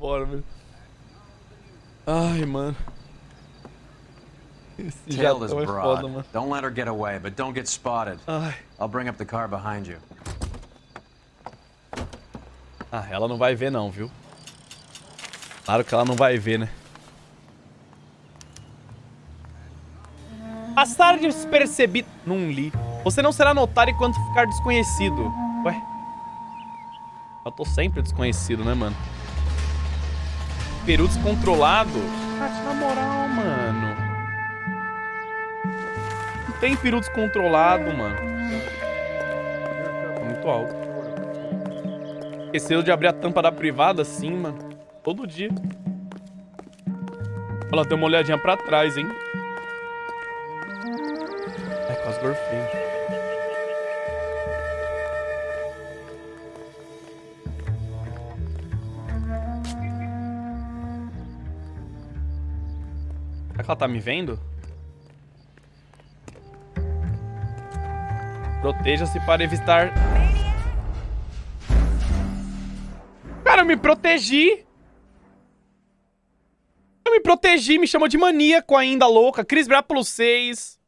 embora, velho. Ai, mano. Esse Tail is jatão é broad. foda, mano. Don't let her get away, but don't get spotted. Ai. I'll bring up the car behind you. Ah, ela não vai ver não, viu? Claro que ela não vai ver, né? Passar despercebido. Não li. Você não será notado enquanto ficar desconhecido. Ué? Eu tô sempre desconhecido, né, mano? Peru descontrolado? Ah, na moral, mano. Não tem peru descontrolado, mano. Tá muito alto. Esqueceu de abrir a tampa da privada assim, mano. Todo dia. Olha lá, deu uma olhadinha pra trás, hein? Ai, quase gorfei. Será que ela tá me vendo? Proteja-se para evitar... Cara, eu me protegi! Eu me protegi, me chamou de maníaco ainda, louca. Cris Brápulo 6.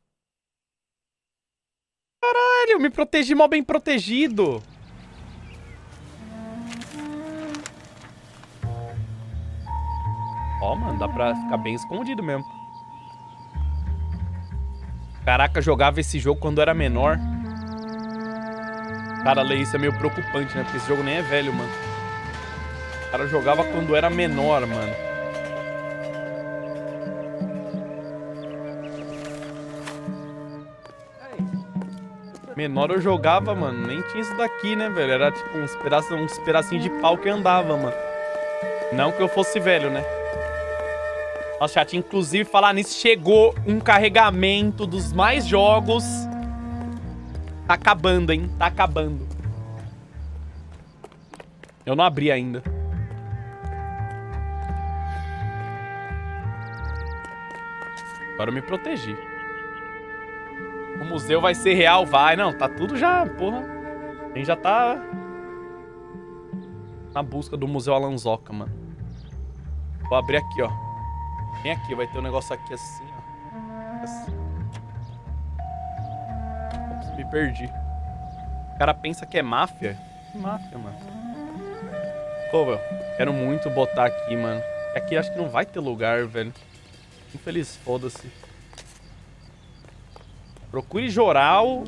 Caralho, eu me protegi mal bem protegido. Ó, mano, dá pra ficar bem escondido mesmo. Caraca, eu jogava esse jogo quando eu era menor. Cara, ler isso é meio preocupante, né? Porque esse jogo nem é velho, mano. O cara jogava quando era menor, mano. Menor eu jogava, mano. Nem tinha isso daqui, né, velho? Era tipo uns pedacinhos de pau que andava, mano. Não que eu fosse velho, né? Nossa, chat, inclusive, falar nisso, chegou um carregamento dos mais jogos. Tá acabando, hein? Tá acabando. Eu não abri ainda. Agora eu me protegi. O museu vai ser real? Vai. Não, tá tudo já, porra. A gente já tá na busca do Museu Alanzoka, mano. Vou abrir aqui, ó. Vem aqui, vai ter um negócio aqui assim, ó. Assim. Ops, me perdi. O cara pensa que é máfia. Que máfia, mano. Pô, velho, quero muito botar aqui, mano. Aqui acho que não vai ter lugar, velho. Infeliz, foda-se. Procure jornal,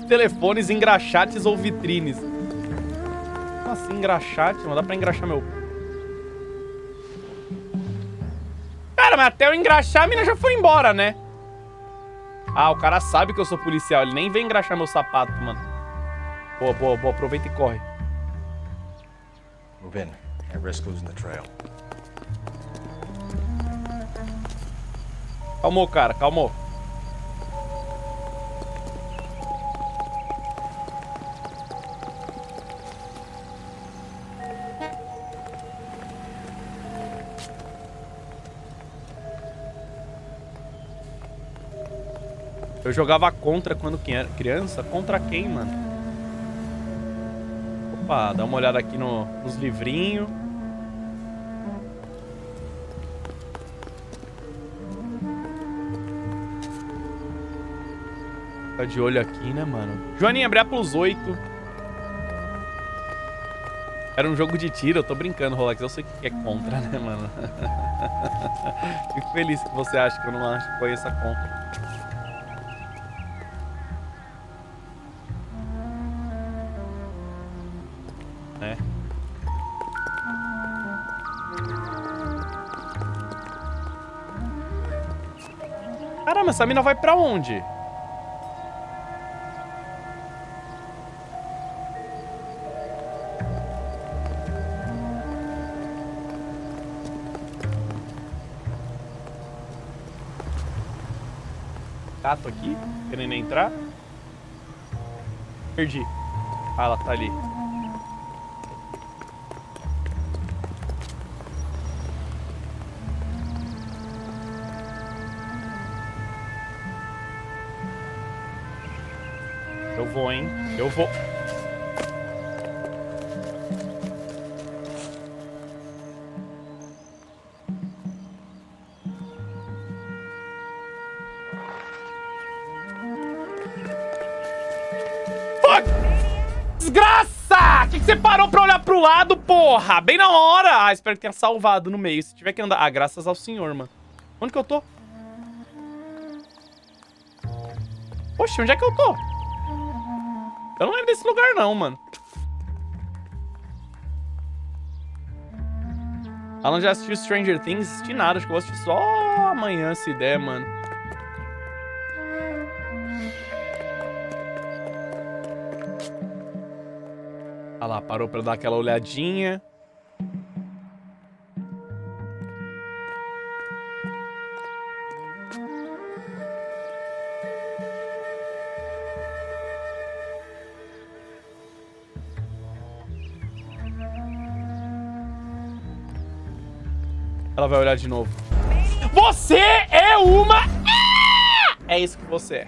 telefones, engraxates ou vitrines. Como assim engraxate? Não dá pra engraxar meu... Cara, mas até eu engraxar a mina já foi embora, né? Ah, o cara sabe que eu sou policial. Ele nem vem engraxar meu sapato, mano. Boa, boa, boa. Aproveita e corre. Move in. I risk losing the trail. Calmou, cara. Calmou. Eu jogava contra quando criança. Contra quem, mano? Opa, dá uma olhada aqui nos livrinhos. Fica de olho aqui, né, mano? Joaninha, abre plus 8. Era um jogo de tiro, eu tô brincando, Rolex. Eu sei que é contra, né, mano? Fico feliz que você acha que eu não acho que conheça contra. É. Caramba, essa mina vai pra onde? Gato aqui, querendo entrar. Perdi. Ah, ela tá ali. Eu vou, hein? Eu vou. desgraça! Que você parou pra olhar pro lado, porra? Bem na hora! Ah, espero que tenha salvado no meio. Se tiver que andar... Ah, graças ao senhor, mano. Onde que eu tô? Poxa, onde é que eu tô? Eu não lembro desse lugar, não, mano. Alan já assistiu Stranger Things? Assisti nada, acho que eu vou assistir só amanhã, se der, mano. Olha lá, parou pra dar aquela olhadinha. Ela vai olhar de novo. Você é uma... É isso que você é.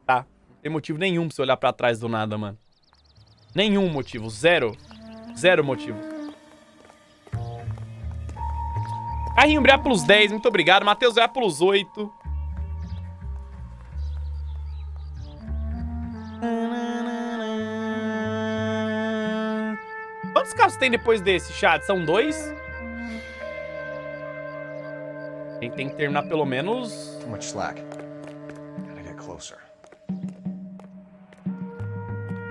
Tá? Não tem motivo nenhum pra você olhar pra trás do nada, mano. Nenhum motivo. Zero. Zero motivo. Carrinho Brea pelos 10. Muito obrigado. Matheus Brea pelos 8. Quantos carros tem depois desse, chat? São 2? Tem que terminar pelo menos... Too much slack. Gotta get closer.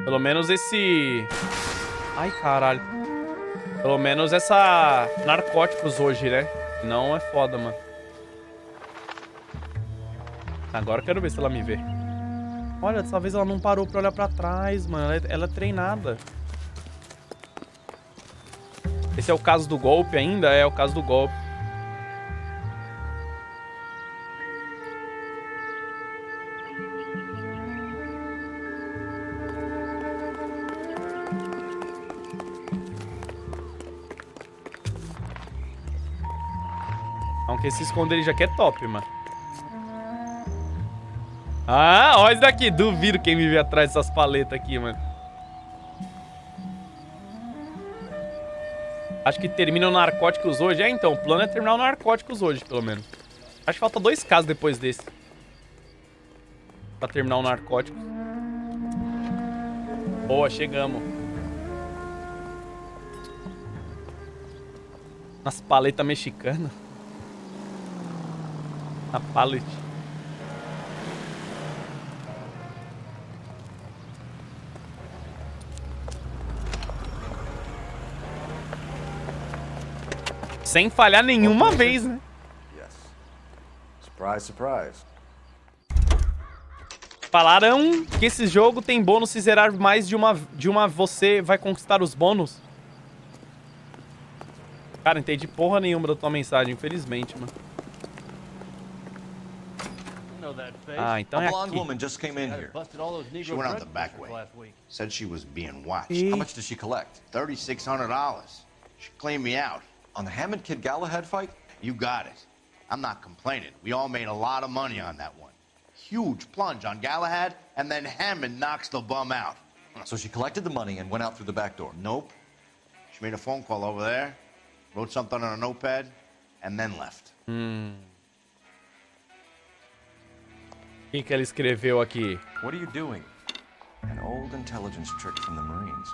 Pelo menos esse... Ai, caralho. Pelo menos essa... Narcóticos hoje, né? Não é foda, mano. Agora eu quero ver se ela me vê. Olha, dessa vez ela não parou pra olhar pra trás, mano. Ela é treinada. Esse é o caso do golpe ainda? É o caso do golpe. Aunque esse esconderijo aqui é top, mano. Ah, olha isso daqui. Duvido quem me vê atrás dessas paletas aqui, mano. Acho que termina o Narcóticos hoje. É, então, o plano é terminar o Narcóticos hoje, pelo menos. Acho que falta 2 casos depois desse. Pra terminar o Narcóticos. Boa, chegamos. Nas paletas mexicanas. Na pallet. Sem falhar nenhuma vez, né? Yes. Surprise, surprise. Falaram que esse jogo tem bônus se zerar mais de uma você vai conquistar os bônus. Cara, não entendi porra nenhuma da tua mensagem, infelizmente, mano. Ah, então é A blonde aqui. woman just came in here. She went out the back way. Said she was being watched. How much did she collect? $3,600. She cleaned me out. On the Hammond Kid Galahad fight? You got it. I'm not complaining. We all made a lot of money on that one. Huge plunge on Galahad, and then Hammond knocks the bum out. So she collected the money and went out through the back door. Nope. She made a phone call over there, wrote something on a notepad, and then left. O que ela escreveu aqui? What are you doing? An old intelligence trick from the Marines.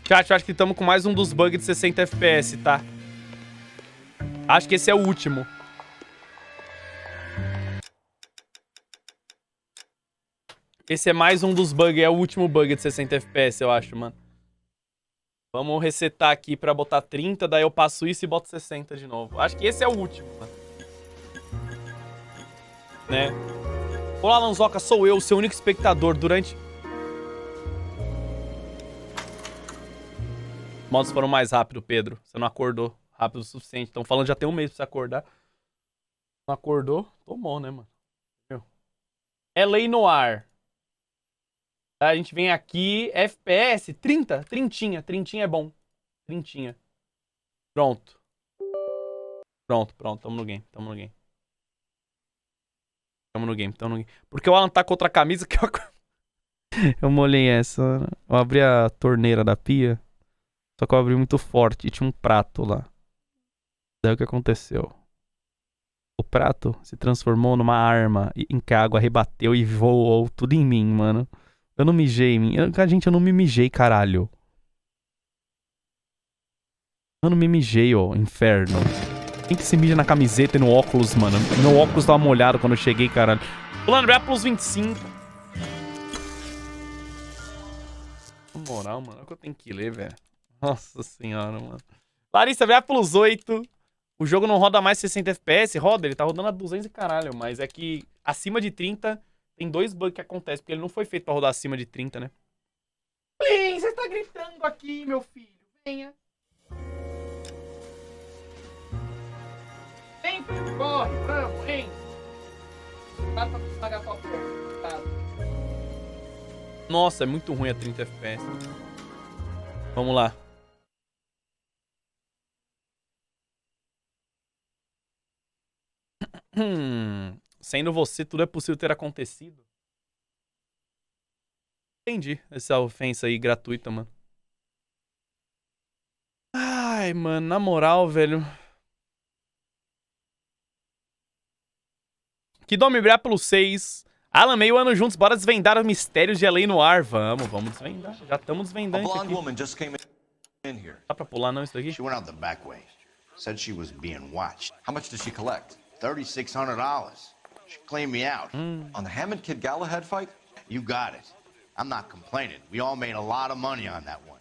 Chat, eu acho que estamos com mais um dos bugs de 60 FPS, tá? Acho que esse é o último. Esse é mais um dos bugs, é o último bug de 60 FPS, eu acho, mano. Vamos resetar aqui pra botar 30, daí eu passo isso e boto 60 de novo. Acho que esse é o último, mano. Né? Olá, Alanzoka, sou eu, seu único espectador durante... Os modos foram mais rápido, Pedro. Você não acordou rápido o suficiente. Estão falando já tem um mês pra você acordar. Não acordou? Tomou, né, mano? Noire. A gente vem aqui, FPS, 30, trintinha é bom. Trintinha. Pronto. Pronto, tamo no game. Tamo no game. Porque o Alan tá com outra camisa que eu molhei essa. Eu abri a torneira da pia, só que eu abri muito forte e tinha um prato lá. Daí o que aconteceu? O prato se transformou numa arma em que a água rebateu e voou tudo em mim, mano. Eu não mijei em mim. Gente, eu não me mijei, caralho. Eu não me mijei, ó, inferno. Quem que se mija na camiseta e no óculos, mano? Meu óculos tava molhado quando eu cheguei, caralho. Pulando vai plus 25. Na moral, mano, é o que eu tenho que ler, velho. Nossa senhora, mano. Larissa, vai plus 8. O jogo não roda mais 60 FPS. Roda, ele tá rodando a 200 e caralho. Mas é que acima de 30 tem 2 bugs que acontecem. Porque ele não foi feito pra rodar acima de 30, né? Please, você tá gritando aqui, meu filho. Venha. Vem, filho, corre, vamos, hein? Nossa, é muito ruim a 30 FPS. Vamos lá. Sendo você, tudo é possível ter acontecido. Entendi essa ofensa aí gratuita, mano. Ai, mano, na moral, velho. Que dome brilhar pelo 6. Alan, meio ano juntos, bora desvendar os mistérios de LA Noire. Vamos desvendar. Já estamos desvendando isso aqui. Dá pra pular não isso daqui? She went out the back way. Said she was being watched. How much did she collect? $3,600. She cleaned me out. On the Hammond Kid Galahad fight? You got it. I'm not complaining. We all made a lot of money on that one.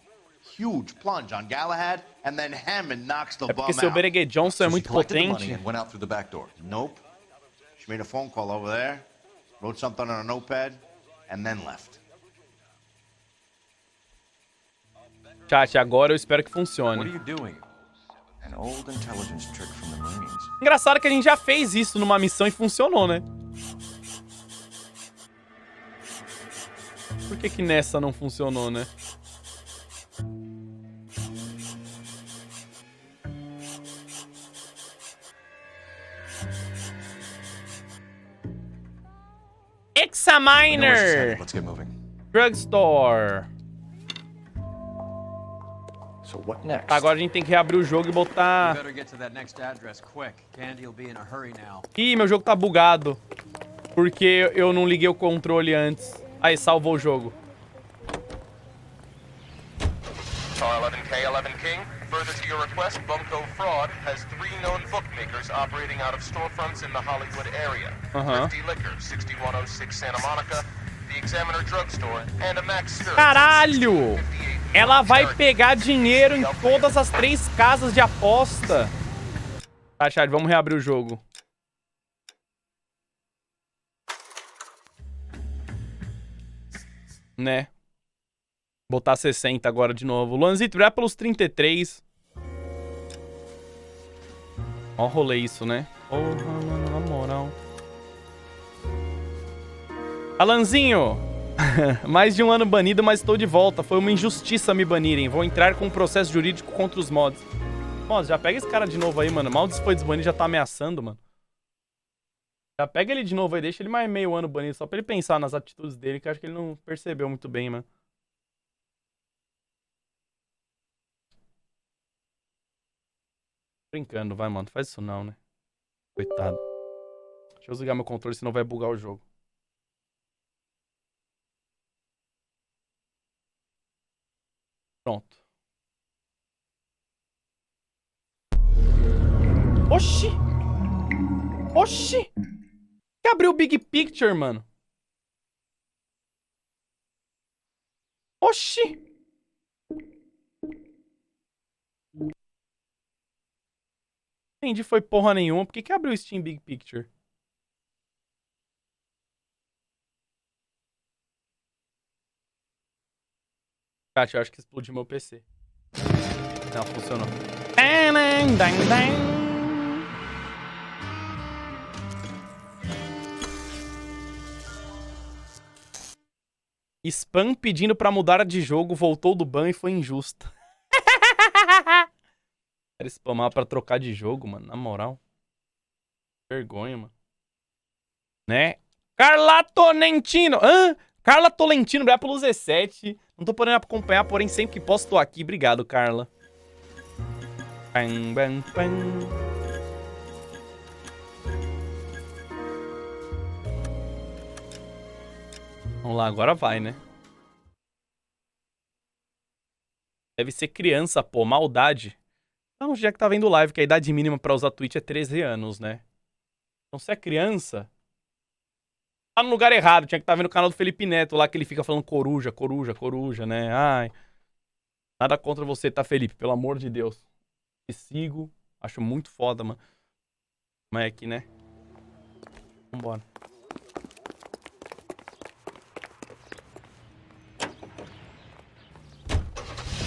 Huge plunge on Galahad, and then Hammond knocks the É bum porque seu out. Berenguer Johnson é muito collected the money potente. and went out through the back door. Nope. She made a phone call over there, wrote something on a notepad, and then left. Chat, agora eu espero que What are funcione. you doing? An old intelligence trick from the Marines. Engraçado que a gente já fez isso numa missão e funcionou, né? Por que que nessa não funcionou, né? We know what's Examiner! headed. Let's get moving. Drugstore. So what next? Agora a gente tem que reabrir o jogo e botar... Better get to that next address quick. Candy'll be in a hurry now. Ih, meu jogo tá bugado. Porque eu não liguei o controle antes. Aí, salvou o jogo. Tar 11K, 11 King. Further to your request, Bumco Fraud has 3 known bookmakers operating out of storefronts in the Hollywood area. Thrifty Liquor, 6106 Santa Monica, the Examiner Drugstore, and a Max Spirits. Caralho! Ela vai pegar dinheiro em todas as 3 casas de aposta. Tá, chat, vamos reabrir o jogo. Né? Botar 60 agora de novo. Luanzito, vai pelos 33. Ó, rolê isso, né? Porra, mano, na moral. Alanzinho! Mais de um ano banido, mas estou de volta. Foi uma injustiça me banirem. Vou entrar com um processo jurídico contra os mods. Mods, já pega esse cara de novo aí, mano. Mal foi desbanido, já tá ameaçando, mano. Já pega ele de novo aí, deixa ele mais meio ano banido, só pra ele pensar nas atitudes dele, que eu acho que ele não percebeu muito bem, mano. Brincando, vai, mano. Faz isso não, né? Coitado. Deixa eu desligar meu controle, senão vai bugar o jogo. Pronto. Oxi! Oxi! Que abriu o Big Picture, mano? Oxi! Entendi, foi porra nenhuma. Por que que abriu o Steam Big Picture? Chat, eu acho que explodiu meu PC. Não, funcionou. Spam pedindo pra mudar de jogo, voltou do ban e foi injusto. Quero spamar pra trocar de jogo, mano, na moral. Vergonha, mano. Né? Carla Tolentino! Hã? Carla Tolentino, obrigado pelo 17. Não tô podendo acompanhar, porém sempre que posso tô aqui. Obrigado, Carla. Pam, pam, pam. Vamos lá, agora vai, né? Deve ser criança, pô. Maldade. Não, já que tá vendo live, que a idade mínima pra usar Twitch é 13 anos, né? Então se é criança... Tá no lugar errado. Tinha que estar vendo o canal do Felipe Neto lá, que ele fica falando coruja, coruja, coruja, né? Ai... Nada contra você, tá, Felipe? Pelo amor de Deus. Te sigo. Acho muito foda, mano. Mas é aqui, né? Vambora.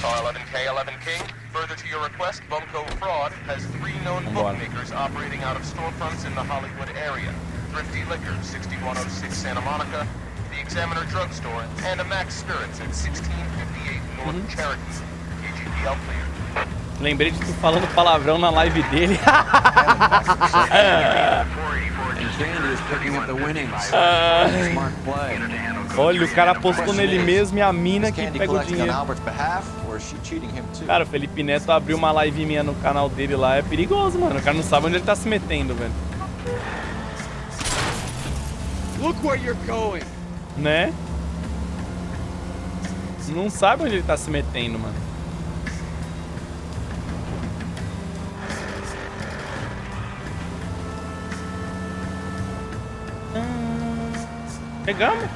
Car 11K, 11 King. Further to your request, Bumco Fraud has 3 known bookmakers operating out of storefronts in the Hollywood area. Thrifty Liquor, 6106 Santa Monica, the Examiner Drugstore, and a Max Spirits at 1658 North Cherokee. KGPL clear. Lembrei de tu falando palavrão na live dele. Olha, o cara apostou nele mesmo e a mina que pega o dinheiro. Cara, o Felipe Neto abriu uma live minha no canal dele lá. É perigoso, mano. O cara não sabe onde ele tá se metendo, velho. Look where you're going. Né? Não sabe onde ele tá se metendo, mano. Pegamos.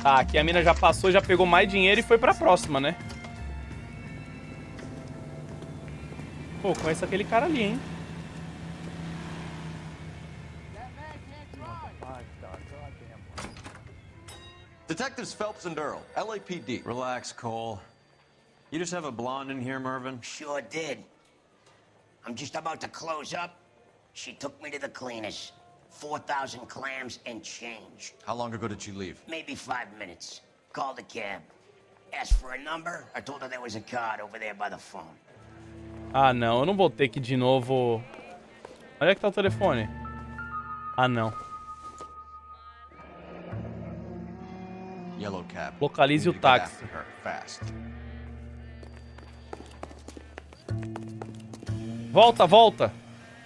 Tá, aqui a mina já passou, já pegou mais dinheiro e foi pra próxima, né? Pô, conheço aquele cara ali, hein? Detectives Phelps and Earl, LAPD. Relax, Cole. You just have a blonde in here, Mervyn? Sure did. I'm just about to close up. She took me to the cleaners. 4,000 clams and change. How long ago did she leave? Maybe 5 minutes. Called a cab. Asked for a number. I told her there was a card over there by the phone. Ah, não. Eu não vou ter que de novo... Onde é que tá o telefone? Ah, não. Yellow cab. Localize o táxi. Fast. Volta, volta.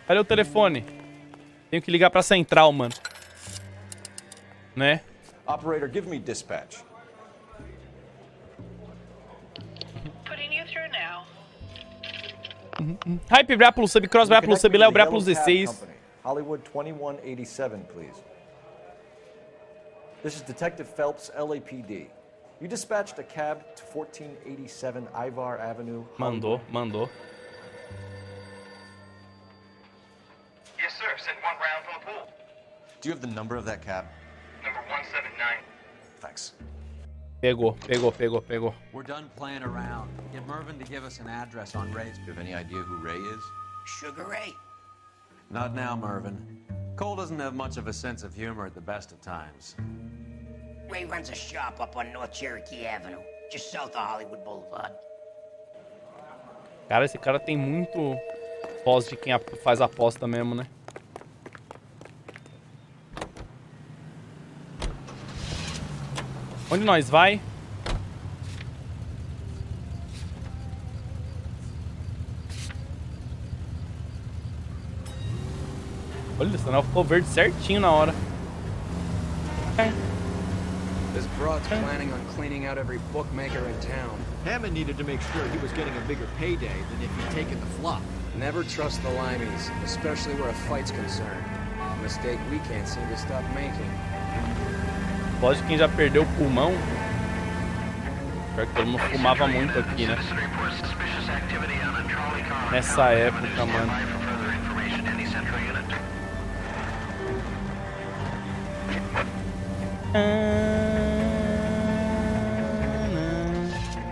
Cadê o telefone? Tenho que ligar pra central, mano. Né? Operator, give me dispatch. Putting you through now. Hype, Brá plus sub, Cross, Brá plus sub, Léo, Brá plus 16. Hollywood 2187, please. This is Detective Phelps, LAPD. You dispatched a cab to 1487 Ivar Avenue. Mandou, mandou. Yes, sir. Sent one round from the pool. Do you have the number of that cab? Number 179. Thanks. Pegou, pegou, pegou, pegou. We're done playing around. Get Mervyn to give us an address on Ray's. Do you have any idea who Ray is? Sugar Ray? Not now, Mervyn. Cole doesn't have much of a sense of humor at the best of times. Ray runs a shop up on North Cherokee Avenue, just south of Hollywood Boulevard. Cara, esse cara tem muito voz de quem faz aposta mesmo, né? Onde nós vai? Olha, o sinal ficou verde certinho na hora. This broad's planning on cleaning out every bookmaker in town. Hammond needed to make sure he was getting a bigger payday than if he'd taken the flop. Never trust the limeys, especially where a fight's concerned. A mistake we can't seem to stop making. Voz de quem já perdeu o pulmão. Pior que todo mundo fumava muito aqui, né? Nessa época, mano.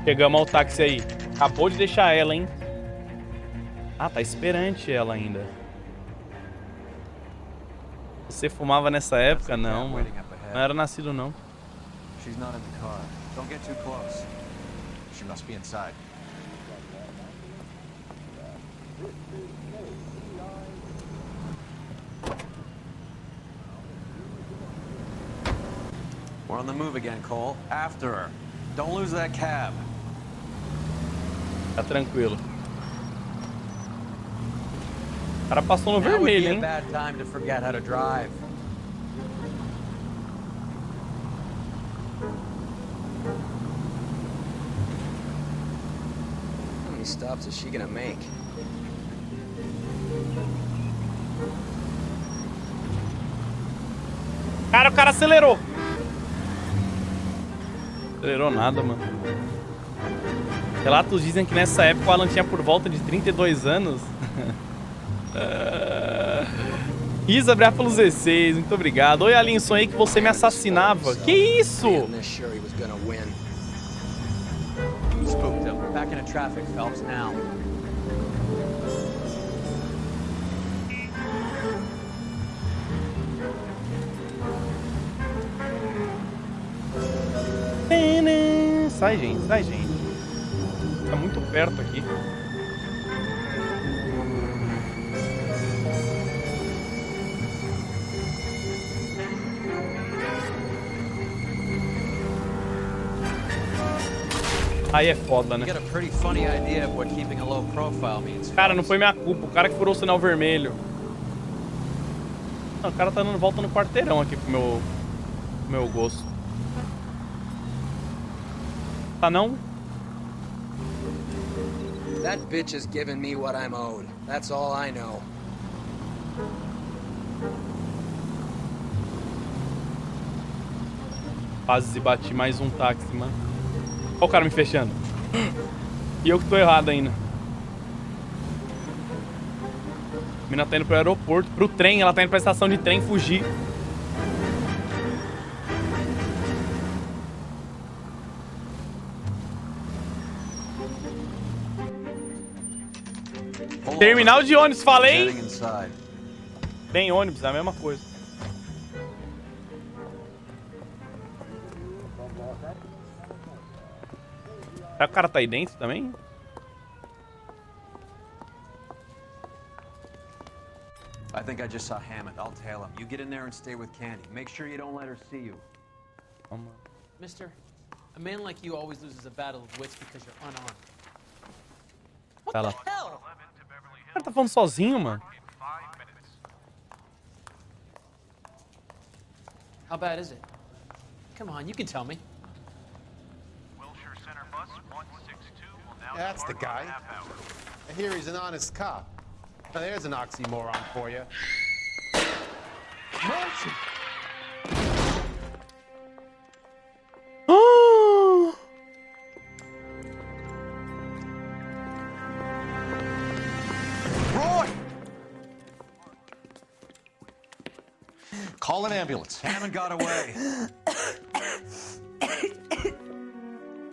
Pegamos ao táxi aí. Acabou de deixar ela, hein? Ah, tá esperante ela ainda. Você fumava nessa época? Não, mano. Não era nascido, não. She's not in the car. Don't get too close. She must be inside. We're on the move again, Cole. After her. Don't lose that cab. Tá tranquilo. O cara passou no Now would be vermelho, a hein? bad time to forget how to drive. stops is she gonna make? Cara, o cara acelerou. Acelerou nada, mano. Relatos dizem que nessa época o Alan tinha por volta de 32 anos. Isa Brépolos 16, muito obrigado. Oi, Alan, sonhei que você me assassinava. Que isso? Spooked him. Back into traffic, Phelps, now. Sai, gente, sai, gente. Tá muito perto aqui. Aí é foda, né? Cara, não foi minha culpa. O cara que furou o sinal vermelho. Não, o cara tá dando volta no quarteirão aqui pro meu gosto. Tá não? That bitch has given me what I'm owed. That's all I know. Quase bati mais um táxi, mano. Olha o cara me fechando. E eu que tô errado ainda. A mina tá indo pro aeroporto, pro trem. Ela tá indo pra estação de trem fugir. Terminal de ônibus, falei? Bem, ônibus, é a mesma coisa. Será que o cara tá aí dentro também? I think I just saw Hammond. I'll tail him. You get in there and stay with Candy. Make sure you don't let her see you. Mister, a man like you always loses a battle of wits because you're unarmed. What Tá lá. the hell? O cara tá falando sozinho, mano. How bad is it? Come on, you can tell me. That's the guy. I hear he's an honest cop. Now there's an oxymoron for you. Mercy! Roy! Call an ambulance. Hammond got away.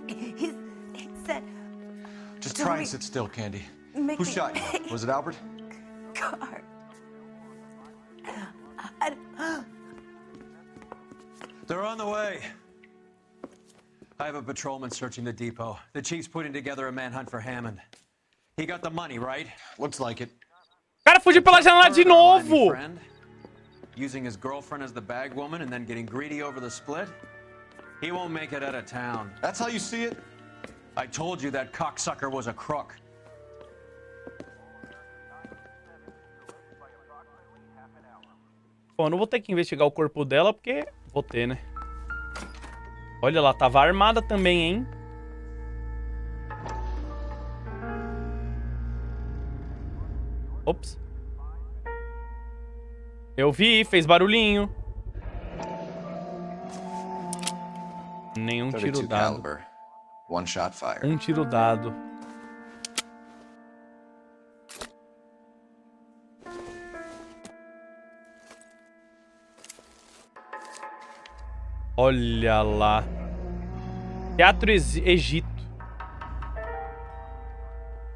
He said... Just try and sit still, Candy. Who shot you? Was it Albert? Car. They're on the way. I have a patrolman searching the depot. The chief's putting together a manhunt for Hammond. He got the money, right? Looks like it. O cara fugiu pela janela de novo. Using his girlfriend as the bag woman and then getting greedy over the split. He won't make it out of town. That's how you see it? I told you that cocksucker was a crook. Bom, eu não vou ter que investigar o corpo dela, porque vou ter, né? Olha, ela tava armada também, hein? Ops. Eu vi, fez barulhinho. Nenhum tiro dado. One shot fire. Um tiro dado. Olha lá. Teatro Egito.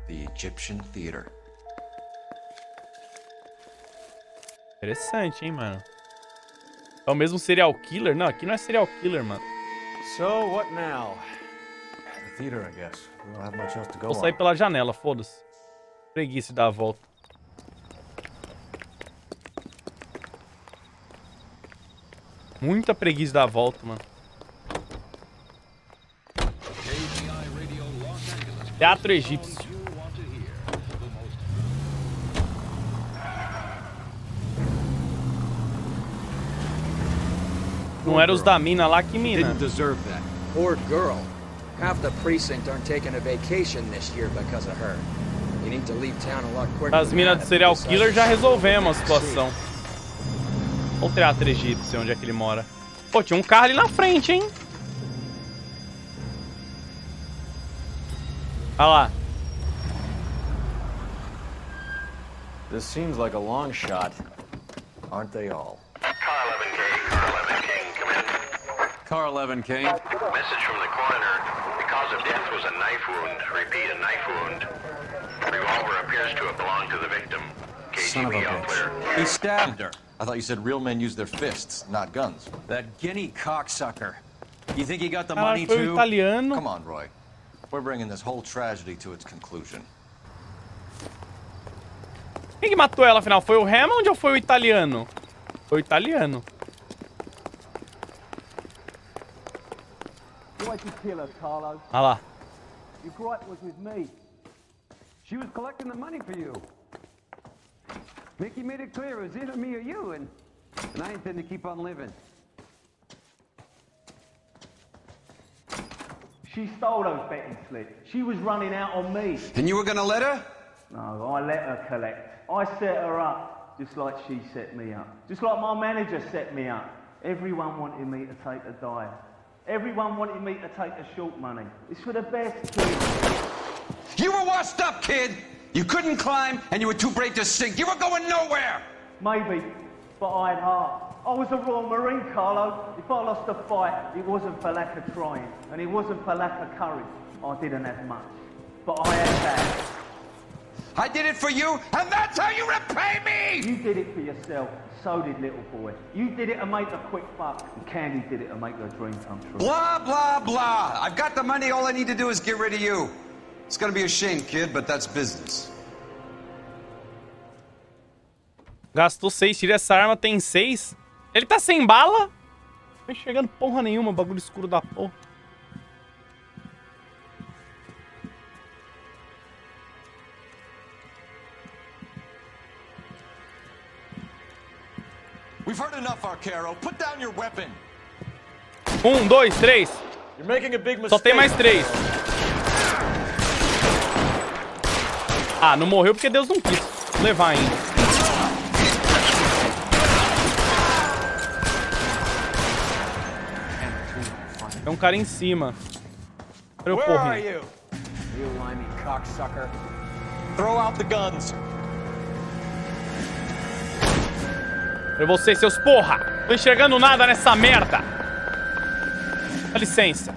The Egyptian Theater. Interessante, hein, mano. É o mesmo serial killer? Não, aqui não é serial killer, mano. So, what now? The theater, I guess. We don't have much else to go Vou sair pela janela, foda-se. Preguiça de dar a volta. Muita preguiça de dar a volta, mano. Teatro egípcio. Não era os da mina lá, que mina? Didn't deserve that. Poor girl. Half the precinct aren't taking a vacation this year because of her. You need to leave town a lot quicker. As minas do serial killer já resolvemos a situação. Olha o teatro egípcio, onde é que ele mora. Pô, tinha um carro ali na frente, hein? Olha lá. This seems like a long shot. Aren't they all? Car 11K, Car 11 King, come in. Car 11 King. Message from the coroner. The cause of death was a knife wound. Repeat, a knife wound. The revolver appears to have belonged to the victim. Son of a KGB all clear. bitch. He stabbed her. I thought you said real men use their fists, not guns. That guinea cocksucker. You think he got the Caralho, money foi o too? italiano. Come on, Roy. We're bringing this whole tragedy to its conclusion. Quem que matou ela, afinal? Foi o Hammond ou foi o italiano? Foi o italiano. Why'd you kill her, Carlo? Olha lá. Your gripe was with me. She was collecting the money for you. Mickey made it clear it was either me or you, and I intend to keep on living. She stole those betting slips. She was running out on me. And you were gonna let her? No, I let her collect. I set her up, just like she set me up. Just like my manager set me up. Everyone wanted me to take a dive. Everyone wanted me to take the short money. It's for the best, kid. You were washed up, kid! You couldn't climb, and you were too brave to sink. You were going nowhere! Maybe, but I had heart. I was a Royal Marine, Carlo. If I lost a fight, it wasn't for lack of trying, and it wasn't for lack of courage. I didn't have much, but I had that. I did it for you, and that's how you repay me! You did it for yourself, so did little boy. You did it to make a quick buck, and Candy did it to make her dream come true. Blah, blah, blah. I've got the money, all I need to do is get rid of you. It's gonna be a shame, kid, but that's business. Gastou 6 tiros, essa arma tem 6. Ele tá sem bala? Não tô enxergando porra nenhuma, bagulho escuro da porra. We've heard enough, Arcaro. Put down your weapon. 1, 2, 3. You're making a big mistake. Só tem mais 3. Ah, não morreu porque Deus não quis. Vou levar ainda. Tem um cara em cima. Eu Where corri. are you? You limey cocksucker. Throw out the guns. Eu vou ser seus porra. Tô enxergando nada nessa merda. Dá licença.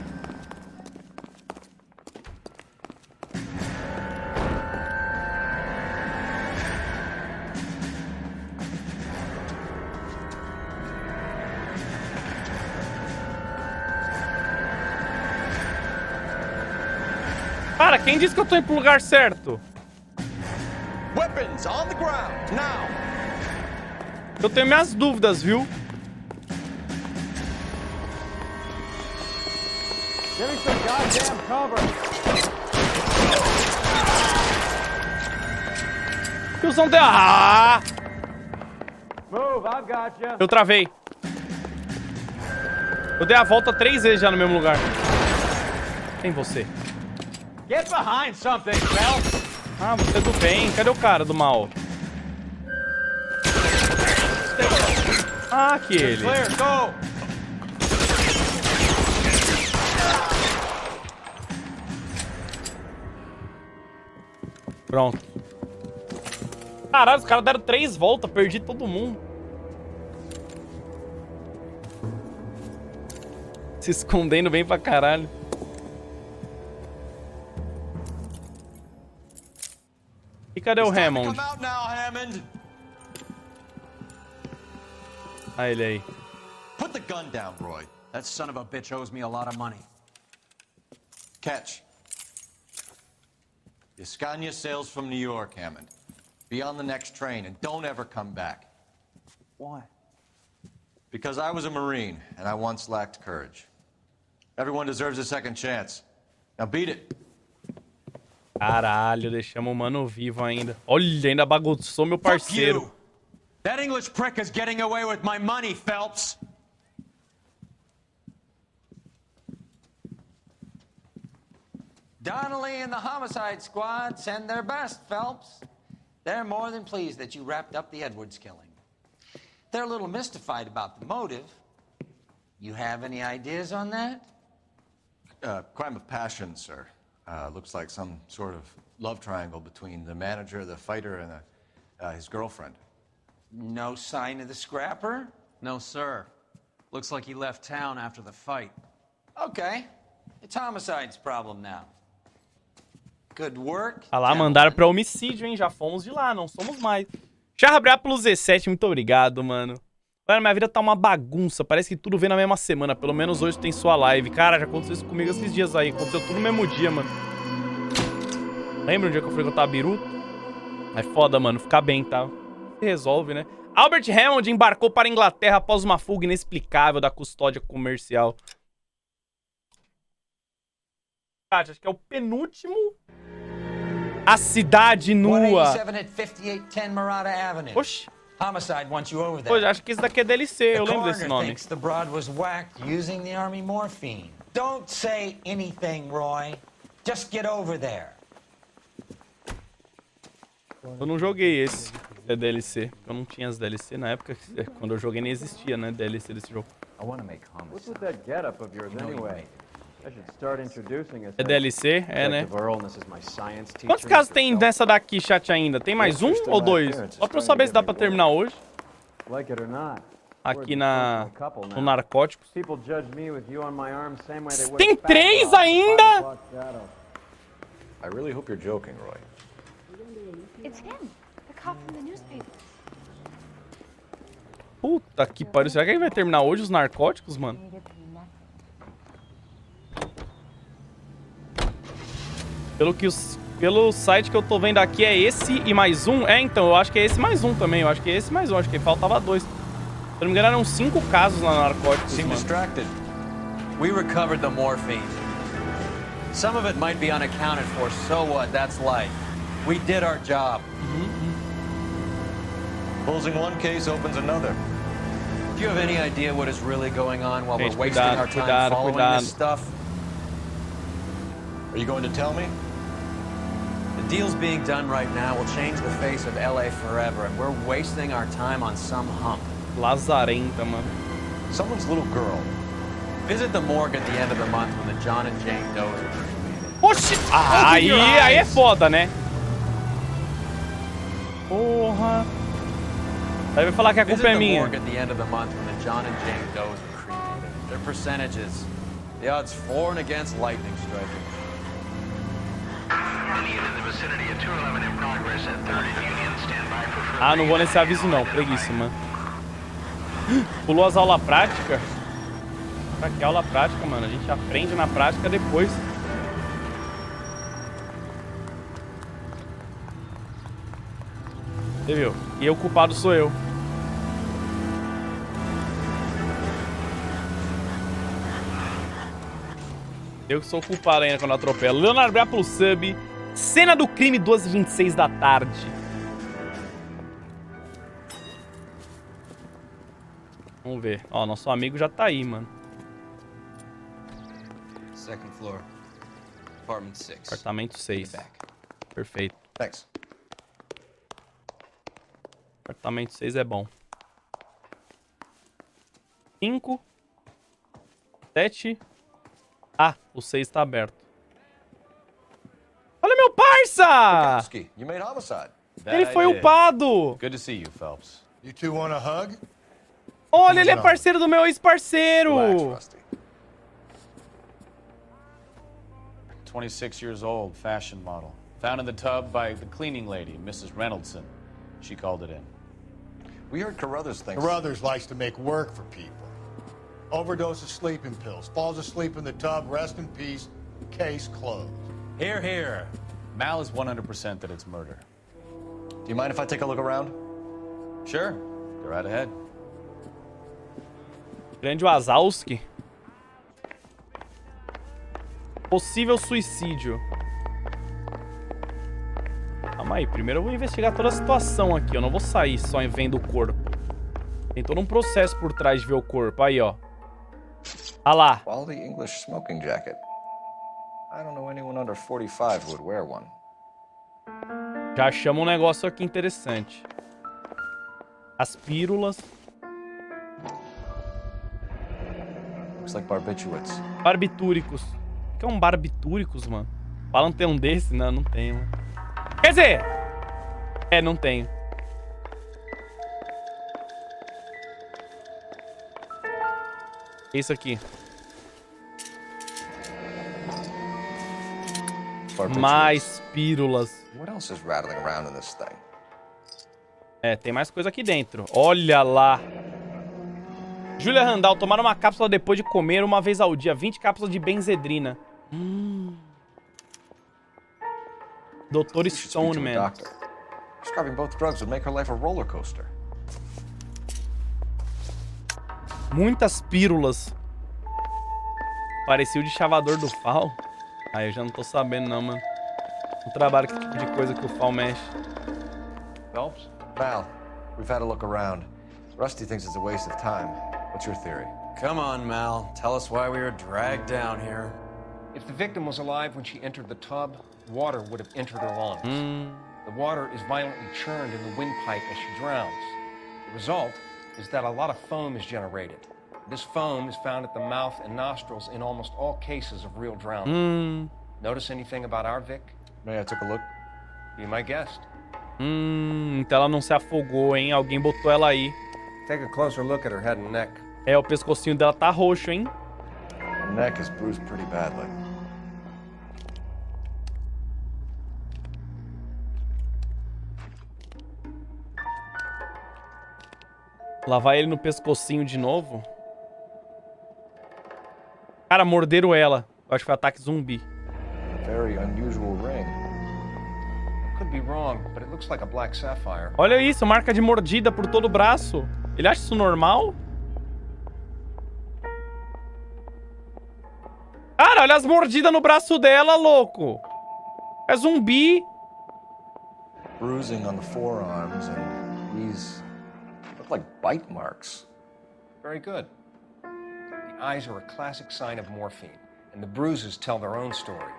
Cara, quem disse que eu tô indo pro lugar certo? Weapons on the ground, now. Eu tenho minhas dúvidas, viu? Give me some goddamn cover. Tiozão deu... Ah! Move, I've got you. Eu travei. Eu dei a volta 3 vezes já no mesmo lugar. Quem você? Get behind something, Bell. Ah, você é do bem. Cadê o cara do mal? Ah, aquele. Clear, go. Pronto. Caralho, os caras deram 3 voltas. Perdi todo mundo. Se escondendo bem pra caralho. E cadê o Hammond? Ah, ele aí. Put the gun down, Roy. That son of a bitch owes me a lot of money. Catch. Escania sails from New York, Hammond. Be on the next train and don't ever come back. Why? Because I was a Marine and I once lacked courage. Everyone deserves a second chance. Now beat it. Caralho, deixamos o mano vivo ainda. Olha, ainda bagunçou meu parceiro. That English prick is getting away with my money, Phelps. Donnelly and the homicide squad send their best, Phelps. They're more than pleased that you wrapped up the Edwards killing. They're a little mystified about the motive. You have any ideas on that? Crime of passion, sir. Looks like some sort of love triangle between the manager, the fighter, and his girlfriend. No sign of the scrapper? No, sir. Looks like he left town after the fight. Okay. It's homicide's problem now. Good work. Ah lá, mandaram pra homicídio, hein? Já fomos de lá, não somos mais. Charrabrá pelo Z7, muito obrigado, mano. Cara, minha vida tá uma bagunça. Parece que tudo vem na mesma semana. Pelo menos hoje tem sua live. Cara, já aconteceu isso comigo esses dias aí. Aconteceu tudo no mesmo dia, mano. Lembra um dia que eu fui contar biruta? É foda, mano. Ficar bem, tá? Se resolve, né? Albert Hammond embarcou para a Inglaterra após uma fuga inexplicável da custódia comercial. Acho que é o penúltimo. A cidade nua. 187 at 5810 Murata Avenue. Oxi. Homicide wants you over there. Pois, acho que esse daqui é DLC. Eu lembro desse nome. Thinks the broad was whacked using the army morphine. Don't say anything, Roy. Just get over there. Eu não joguei esse. É DLC. Eu não tinha as DLC na época. Quando eu joguei nem existia, né? DLC desse jogo. What's with that getup of yours anyway? I should start introducing us. É DLC? É, né? Earl, this is my science teacher. Quantos casos tem dessa daqui, chat, ainda? Tem mais um ou dois? Só pra eu saber se dá pra terminar hoje. Like it or not. Aqui no Narcóticos. Tem 3 ainda? I really hope you're joking, Roy. It's him, the cop from the newspaper. Puta que pariu. Será que ele vai terminar hoje os Narcóticos, mano? Pelo site que eu tô vendo aqui é esse e mais um. É, então, eu acho que é esse mais um também. Eu acho que é esse mais um. Acho que faltava 2. Se eu não me engano, eram 5 casos lá no Narcóticos, Seem mano. distracted. We recovered the morphine. Some of it might be unaccounted for, so what? That's life. We did our job. Closing one case opens another. Do you have any idea what is really going on while Gente, we're wasting our time following this stuff? Are you going to tell me? The deals being done right now will change the face of LA forever, and we're wasting our time on some hump. Lazarenta, mano. Someone's little girl. Visit the morgue at the end of the month when the John and Jane Does are cremated. Oxi! Aí é foda, né? Porra. Aí vai falar que a culpa é minha. Visit the morgue at the end of the month when the John and Jane Does are cremated. Their percentages. The odds for and against lightning striking. Ah, não vou nesse aviso não, preguiça, mano. Pulou as aulas práticas? Pra que aula prática, mano? A gente aprende na prática depois. Você viu? E o culpado sou eu. Eu que sou o culpado ainda quando eu atropelo. Leonardo Brea pelo sub. Cena do crime, 2h26 da tarde. Vamos ver. Ó, nosso amigo já tá aí, mano. Second floor. Apartment 6. Apartamento 6. Perfeito. Thanks. Apartamento 6 é bom. 5. 7. Ah, o 6 tá aberto. Olha meu parça! You made homicide. Ele foi upado! Good to see you, Phelps. You two want a hug? Olha, ele é parceiro do meu ex-parceiro! Relax, Rusty. 26 years old, fashion model. Found in the tub by the cleaning lady, Mrs. Reynoldson. She called it in. We heard Carruthers thinks... Carruthers likes to make work for people. Overdose of sleeping pills. Falls asleep in the tub. Rest in peace. Case closed. Here, here. Mal is 100% that it's murder. Do you mind if I take a look around? Sure. Go right ahead. Grande Wazowski. Possível suicídio. Calma aí, primeiro eu vou investigar toda a situação aqui. Eu não vou sair só vendo o corpo. Tem todo um processo por trás de ver o corpo. Aí, ó. Ah lá. Quality English smoking jacket. I don't know anyone under 45 who would wear one. Já chama um negócio aqui interessante. As pílulas. Looks like barbiturates. Barbitúricos. O que é um barbitúricos, mano? Fala, não tem um desse? Não, não tem, mano. Quer dizer... É, não tenho. Isso aqui. Mais pílulas. What else is rattling around in this thing? É, tem mais coisa aqui dentro. Olha lá. Julia Randall, tomar uma cápsula depois de comer uma vez ao dia. 20 cápsulas de benzedrina. Dr. Stoneman. Prescribing both drugs would make her life a roller coaster. Muitas pílulas. Parecia o de chavador do Fal. Ah, eu já não tô sabendo não, mano. Não trabalho com esse tipo de coisa que o Fal mexe. Phelps? Val, we've had a look around. Rusty thinks it's a waste of time. What's your theory? Come on, Mal. Tell us why we were dragged down here. If the victim was alive when she entered the tub, water would have entered her lungs. The water is violently churned in the windpipe as she drowns. The result is that a lot of foam is generated. This foam is found at the mouth and nostrils in almost all cases of real drowning. Notice anything about our Vic? Yeah, I took a look. Be my guest. Então ela não se afogou, hein? Alguém botou ela aí. Take a closer look at her head and neck. É, o pescocinho dela tá roxo, hein? Her neck is bruised pretty badly. Lá vai ele no pescocinho de novo. Cara, morderam ela. Eu acho que foi ataque zumbi. Very unusual ring. Could be wrong, but it looks like a black sapphire. Olha isso, marca de mordida por todo o braço. Ele acha isso normal? Cara, olha as mordidas no braço dela, louco. É zumbi. Bruising on the forearms and these look like bite marks. Very good. The eyes are a classic sign of morphine, and the bruises tell their own story.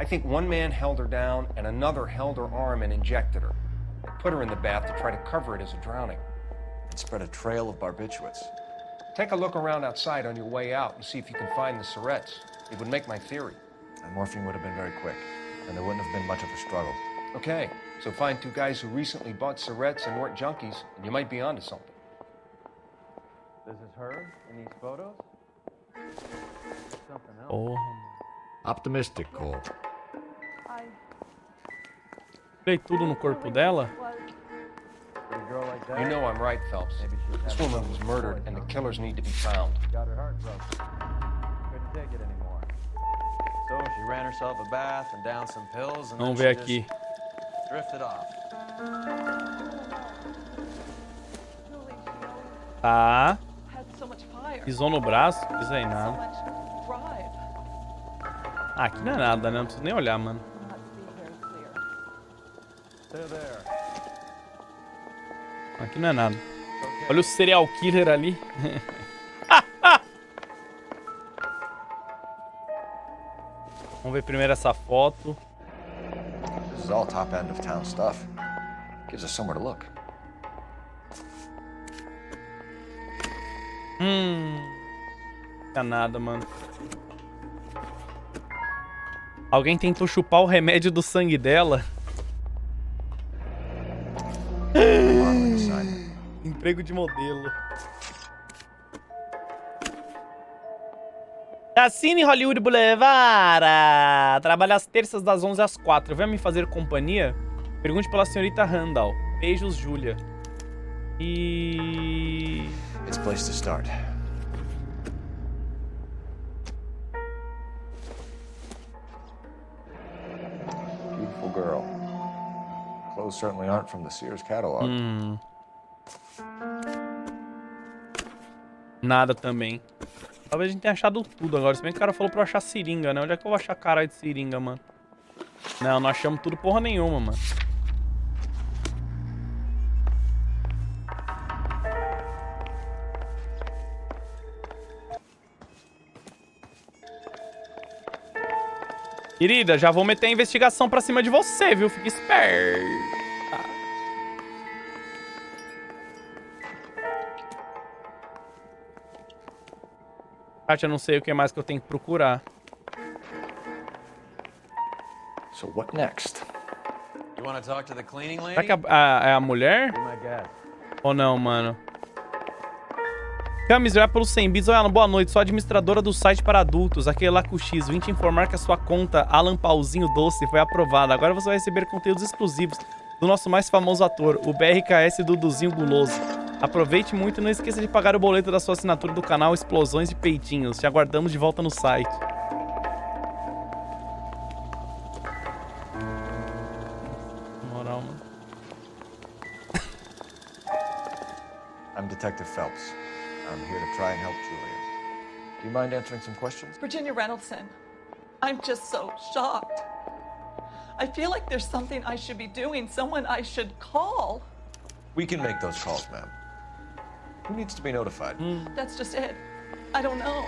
I think one man held her down and another held her arm and injected her. They put her in the bath to try to cover it as a drowning. And spread a trail of barbiturates. Take a look around outside on your way out and see if you can find the syrettes. It would make my theory. And morphine would have been very quick, and there wouldn't have been much of a struggle. Okay, so find two guys who recently bought syrettes and weren't junkies, and you might be onto something. This is her in these photos? Something else. Porra. Optimistic, Cole. Tirei tudo no corpo dela? You know I'm right, Phelps. This woman was murdered, and the killers need to be found. Got her heart broken. Couldn't take it anymore. So she ran herself a bath and down some pills and Vamos then ver she aqui. just drifted off. Tá. Had so much fire. Pisou no braço? Pisei So nada. much drive. Ah, aqui não é nada, né? Não preciso nem olhar, mano. Aqui não é nada. Olha o serial killer ali. Vamos ver primeiro essa foto. This is all top end of town stuff. Gives us somewhere to look. Não é nada, mano. Alguém tentou chupar o remédio do sangue dela? Emprego de modelo. Da Cine Hollywood Boulevard. Trabalha às terças das 11 às 4. Venha me fazer companhia? Pergunte pela senhorita Randall. Beijos, Julia. E... It's a place to start. Beautiful girl. Clothes certainly aren't from the Sears catalog. Nada também. Talvez a gente tenha achado tudo agora. Se bem que o cara falou pra eu achar seringa, né? Onde é que eu vou achar caralho de seringa, mano? Não, não achamos tudo porra nenhuma, mano. Querida, já vou meter a investigação pra cima de você, viu? Fica esperta. Parte, eu não sei o que mais que eu tenho que procurar. So what next? You want to talk to the cleaning lady? Será que é a mulher? Ou não, mano? Camis, vai pelo 100 bits. Oi, Alan, boa noite. Sou administradora do site para adultos, aquele lá com X. Vim te informar que a sua conta Alan Pauzinho Doce foi aprovada. Agora você vai receber conteúdos exclusivos do nosso mais famoso ator, o BRKS Duduzinho Guloso. Aproveite muito e não esqueça de pagar o boleto da sua assinatura do canal Explosões de Peitinhos. Te aguardamos de volta no site. Moral, mano. I'm Detective Phelps. I'm here to try and help Julia. Do you mind answering some questions? Virginia Reynoldson, I'm just so shocked. I feel like there's something I should be doing, someone I should call. We can make those calls, ma'am. Who needs to be notified? That's just it. I don't know.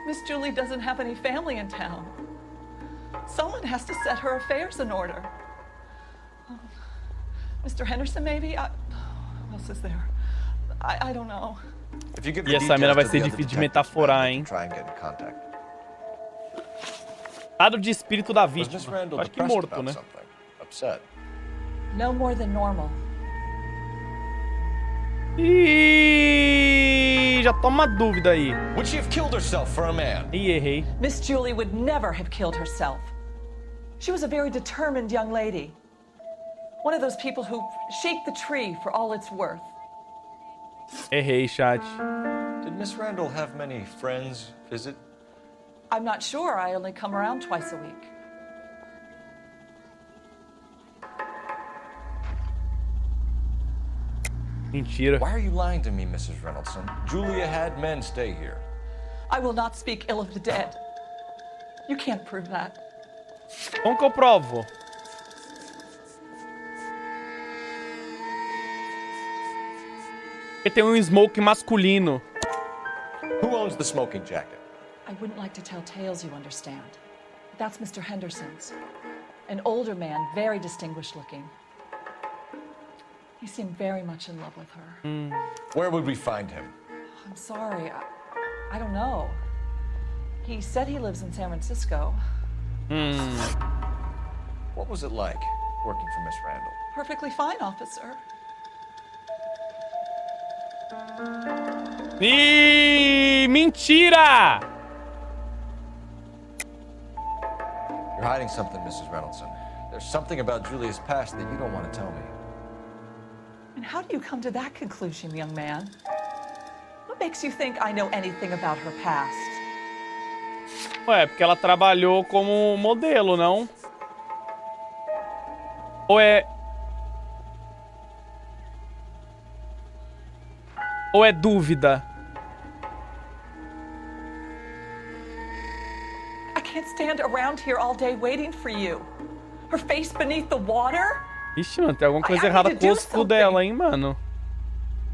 Miss Julie doesn't have any family in town. Someone has to set her affairs in order. Mr. Henderson, maybe? Who else is there? I don't know. If you give E essa mina vai ser difícil de metaforar, hein? Try and get in contact. Estado de espírito da Was vítima. Miss Randall Acho que depressed morto, about né? something? Upset? No more than normal. Ih, já toma dúvida aí. Would she have killed herself for a man? Ih, errei. Miss Julie would never have killed herself. She was a very determined young lady. One of those people who shake the tree for all it's worth. Errei, chat. Did Miss Randall have many friends visit? I'm not sure. I only come around twice a week. Mentira. Why are you lying to me, Mrs. Reynoldson? Julia had men stay here. I will not speak ill of the dead. You can't prove that. Como que eu provo? Porque tem um smoke masculino. Who owns the smoking jacket? I wouldn't like to tell tales, you understand. That's Mr. Henderson's. An older man, very distinguished looking. He seemed very much in love with her. Where would we find him? I'm sorry. I don't know. He said he lives in San Francisco. What was it like working for Miss Randall? Perfectly fine, officer. Ih, mentira! You're hiding something, Mrs. Reynoldson. There's something about Julia's past that you don't want to tell me. And how do you come to that conclusion, young man? What makes you think I know anything about her past? Ué, porque ela trabalhou como modelo, não? Ou é... Ou é dúvida? I can't stand around here all day waiting for you. Her face beneath the water? Ixi, mano, tem alguma coisa errada com o rosto dela, hein, mano?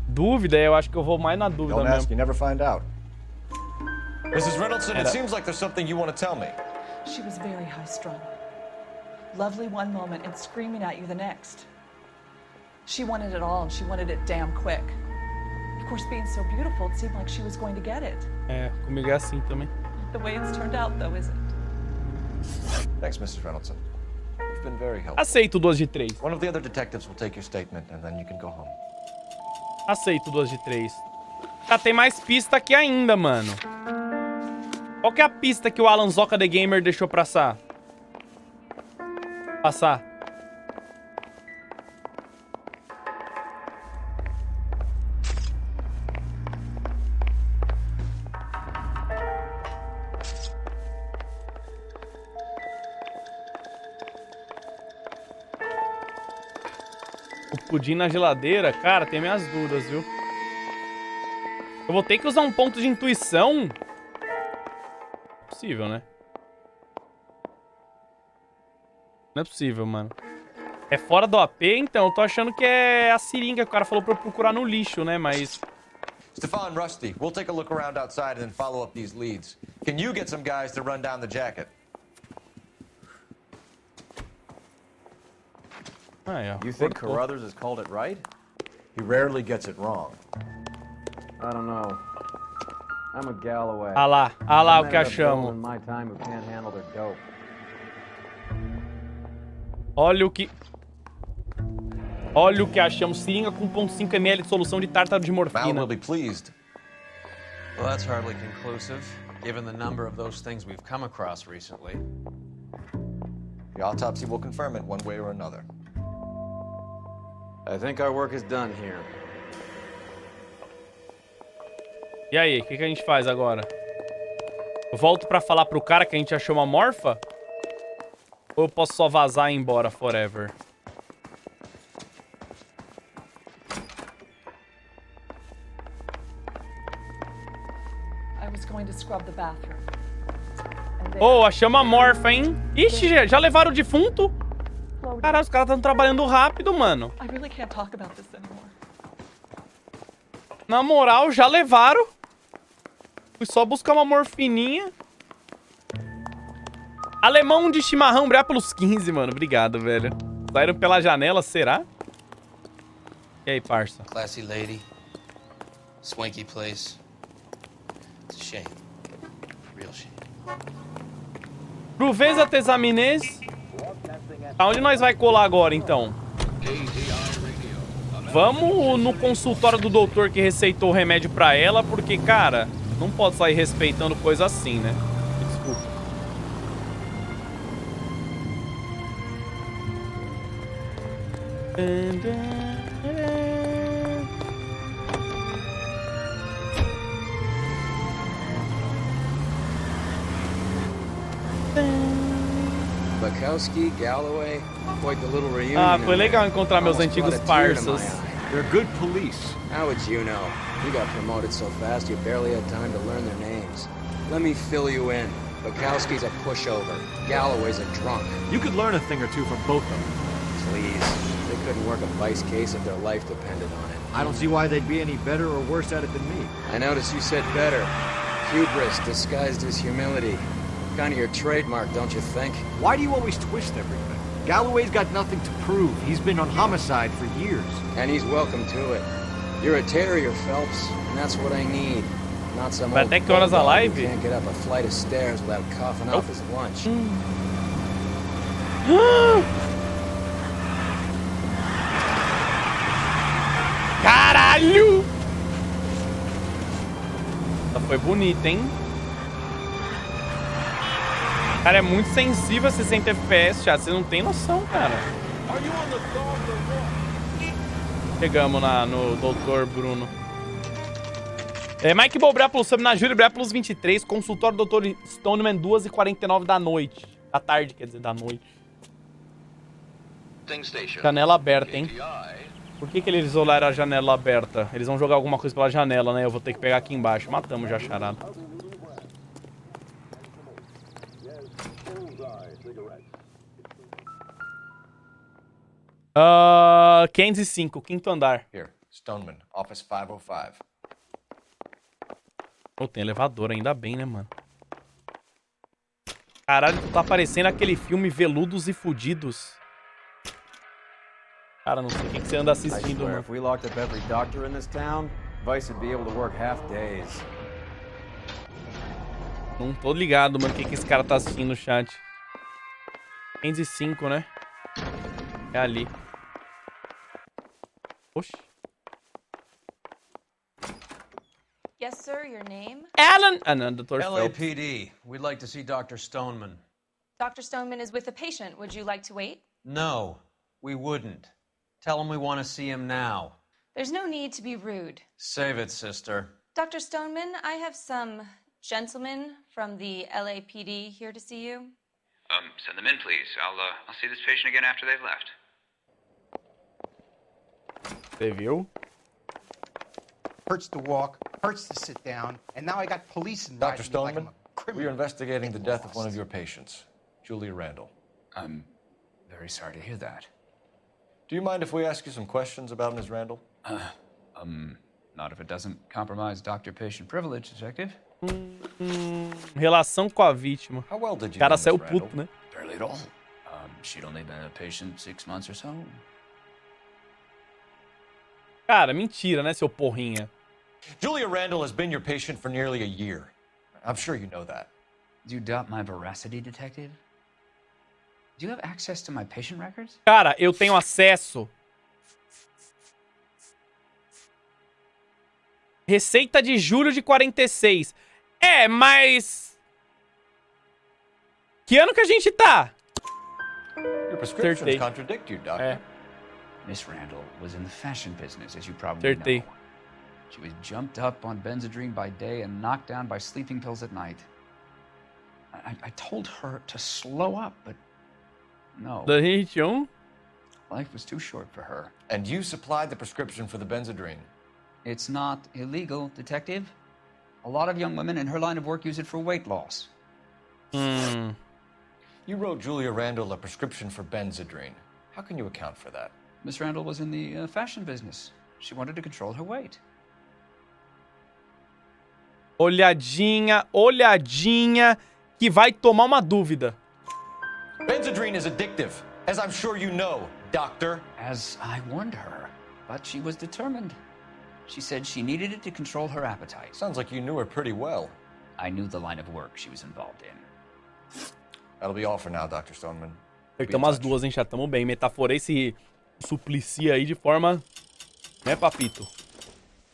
Dúvida, eu acho que eu vou mais na dúvida Don't ask, mesmo. you never find out. Mrs. Reynoldson, it seems like there's something you want to tell me. She was very high-strung. Lovely one moment and screaming at you the next. She wanted it all and she wanted it damn quick. Of course, being so beautiful, it seemed like she was going to get it. É, comigo é assim também. The way it's turned out, though, isn't. Thanks, Mrs. Reynoldson. You've been very helpful. Aceito 2 de 3. One of the other detectives will take your statement and then you can go home. Aceito 2 de 3. Ah, tem mais pista aqui ainda, mano. Qual que é a pista que o Alanzoka The Gamer deixou passar? O pudim na geladeira? Cara, tem minhas dúvidas, viu? Eu vou ter que usar um ponto de intuição? Não é possível, né? Não é possível, mano. É fora do AP, então. Eu tô achando que é a seringa que o cara falou pra eu procurar no lixo, né? Mas... Stefan, Rusty, we'll take a look around outside and then follow up these leads. Can you get some guys to run down the jacket? Aí, ó. You think Cortou. Carruthers has called it right? He rarely gets it wrong. I don't know. I'm a Galloway. Ah lá o que achamos. In my time who can't handle their dope. Olha o que achamos. Seringa com 0,5 ml de solução de tártaro de morfina. Mal will be pleased. Well, that's hardly conclusive, given the number of those things we've come across recently. The autopsy will confirm it one way or another. I think our work is done here. E aí, o que a gente faz agora? Eu volto pra falar pro cara que a gente achou uma morfa? Ou eu posso só vazar e ir embora forever? I was going to scrub the bathroom. Oh, achamos a morfa, hein? Ixi, já levaram o defunto? Caralho, os caras estão trabalhando rápido, mano. I really can't talk about this anymore. Na moral, já levaram. Fui só buscar uma morfininha. Alemão de chimarrão, obrigado pelos 15, mano. Obrigado, velho. Saíram pela janela, será? E aí, parça? Classy lady. Swanky place. It's a shame. Real shame. Cruveza Tesaminês. Aonde nós vai colar agora, então? Vamos no consultório do doutor que receitou o remédio pra ela, porque, cara, não pode sair respeitando coisa assim, né? Desculpa. Bukowski, Galloway, quite the little reunion. Ah, foi legal encontrar meus antigos parças. They're good police. How would you know? You got promoted so fast you barely had time to learn their names. Let me fill you in. Bukowski's a pushover. Galloway's a drunk. You could learn a thing or two from both of them. Please. They couldn't work a vice case if their life depended on it. I don't see why they'd be any better or worse at it than me. I noticed you said better. Hubris disguised as humility. Kind of your trademark, don't you think? Why do you always twist everything? Galloway's got nothing to prove. He's been on homicide for years. And he's welcome to it. You're a terrier, Phelps, and that's what I need. Not some Vai old até que horas a bulldog who live? can't get up a flight of stairs without coughing off his lunch. Caralho! Essa foi bonita, hein? Cara, é muito sensível a 60 FPS, chat. Você não tem noção, cara. Chegamos no Dr. Bruno. Mike Bobré plus sub na Júlia, Bobré plus 23. Consultório do Dr. Stoneman, 2h49 da noite. Da tarde, quer dizer, da noite. Janela aberta, hein? Por que eles isolaram a janela aberta? Eles vão jogar alguma coisa pela janela, né? Eu vou ter que pegar aqui embaixo. Matamos já, charada. 505, quinto andar. Here, Stoneman, office 505. Oh, tem elevador, ainda bem, né, mano? Caralho, tu tá parecendo aquele filme Veludos e Fudidos. Cara, não sei o que você anda assistindo, mano. If we locked up every doctor in this town, Vice would be able to work half days. Não tô ligado, mano, o que esse cara tá assistindo no chat. 505, né? É ali. Oxi. Yes, sir, your name? Alan! Ah, não, Dr. Phelps. LAPD. We'd like to see Dr. Stoneman. Dr. Stoneman is with a patient. Would you like to wait? No, we wouldn't. Tell him we want to see him now. There's no need to be rude. Save it, sister. Dr. Stoneman, I have some gentlemen from the LAPD here to see you. Send them in, please. I'll see this patient again after they've left. Você viu? Hurts to walk, hurts to sit down, and now I got police in Dr. Stoneman, we are investigating the death of one of your patients, Julia Randall. I'm very sorry to hear that. Do you mind if we ask you some questions about Ms. Randall? Not if it doesn't compromise doctor-patient privilege, detective. Relação com a vítima. How well did O you cara know saiu Ms. puto, Randall? né? Barely at all. She'd only been a patient 6 months or so. Cara, mentira, né, seu porrinha? Julia Randall has been your patient for nearly a year. I'm sure you know that. Do you doubt my veracity, detective? Do you have access to my patient records? Cara, eu tenho acesso. Receita de julho de 46. É, mas... Que ano que a gente tá? Your prescriptions contradict you, doctor. É. Miss Randall was in the fashion business, as you probably know. She was jumped up on Benzedrine by day and knocked down by sleeping pills at night. I told her to slow up, but no. Da região? Life was too short for her. And you supplied the prescription for the Benzedrine. It's not illegal, detective. A lot of young women in her line of work use it for weight loss. You wrote Julia Randall a prescription for Benzedrine. How can you account for that? Miss Randall was in the fashion business. She wanted to control her weight. Olhadinha, olhadinha, que vai tomar uma dúvida. Benzedrine is addictive, as I'm sure you know, doctor. As I warned her, but she was determined. She said she needed it to control her appetite. Sounds like you knew her pretty well. I knew the line of work she was involved in. That'll be all for now, Dr. Stoneman. Acertamos as duas, hein? Já tamo bem. Metaforei esse suplicia aí de forma... Né, papito?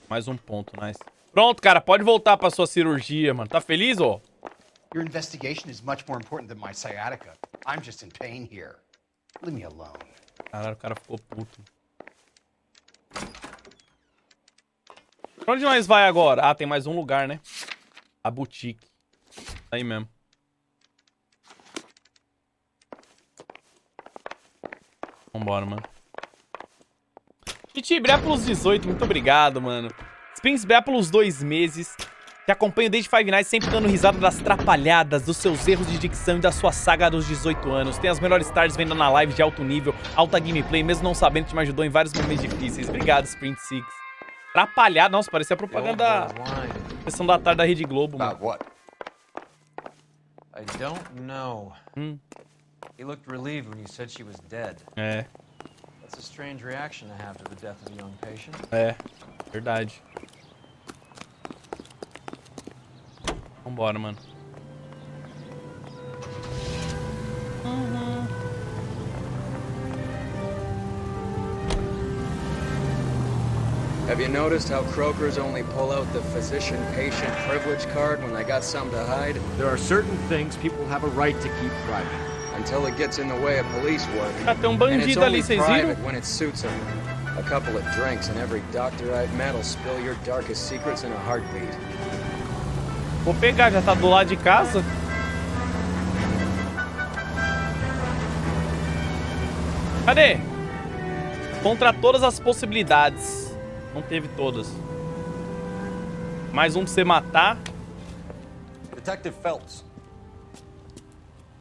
Mais um ponto, nice. Pronto, cara. Pode voltar pra sua cirurgia, mano. Tá feliz, ó? Your investigation is much more important than my sciatica. I'm just in pain here. Leave me alone. Caralho, o cara ficou puto. Pra onde nós vai agora? Ah, tem mais um lugar, né? A boutique. Aí mesmo. Vambora, mano. Titi, Bré pelos 18, muito obrigado, mano. Spins Bré pelos 2 meses. Te acompanho desde Five Nights, sempre dando risada das trapalhadas, dos seus erros de dicção e da sua saga dos 18 anos. Tem as melhores tardes vendo na live de alto nível, alta gameplay, mesmo não sabendo que me ajudou em vários momentos difíceis. Obrigado, Sprint Six. Trapalhada, nossa, parecia a propaganda da sessão da tarde da Rede Globo, mano. What? I don't know. He looked relieved when you said she was dead. É. That's a strange reaction to have to the death of a young patient. É, verdade. Vambora, mano. Have you noticed how Croakers only pull out the physician-patient privilege card when they got something to hide? There are certain things people have a right to keep private. Until it gets in the way of police work. Ah, tem bandido ali, vocês viram? When it suits them. A couple of drinks and every doctor I've met will spill your darkest secrets in a heartbeat. Vou pegar, já tá do lado de casa. Cadê? Contra todas as possibilidades. Não teve todas. Mais um pra você matar. Detective Phelps.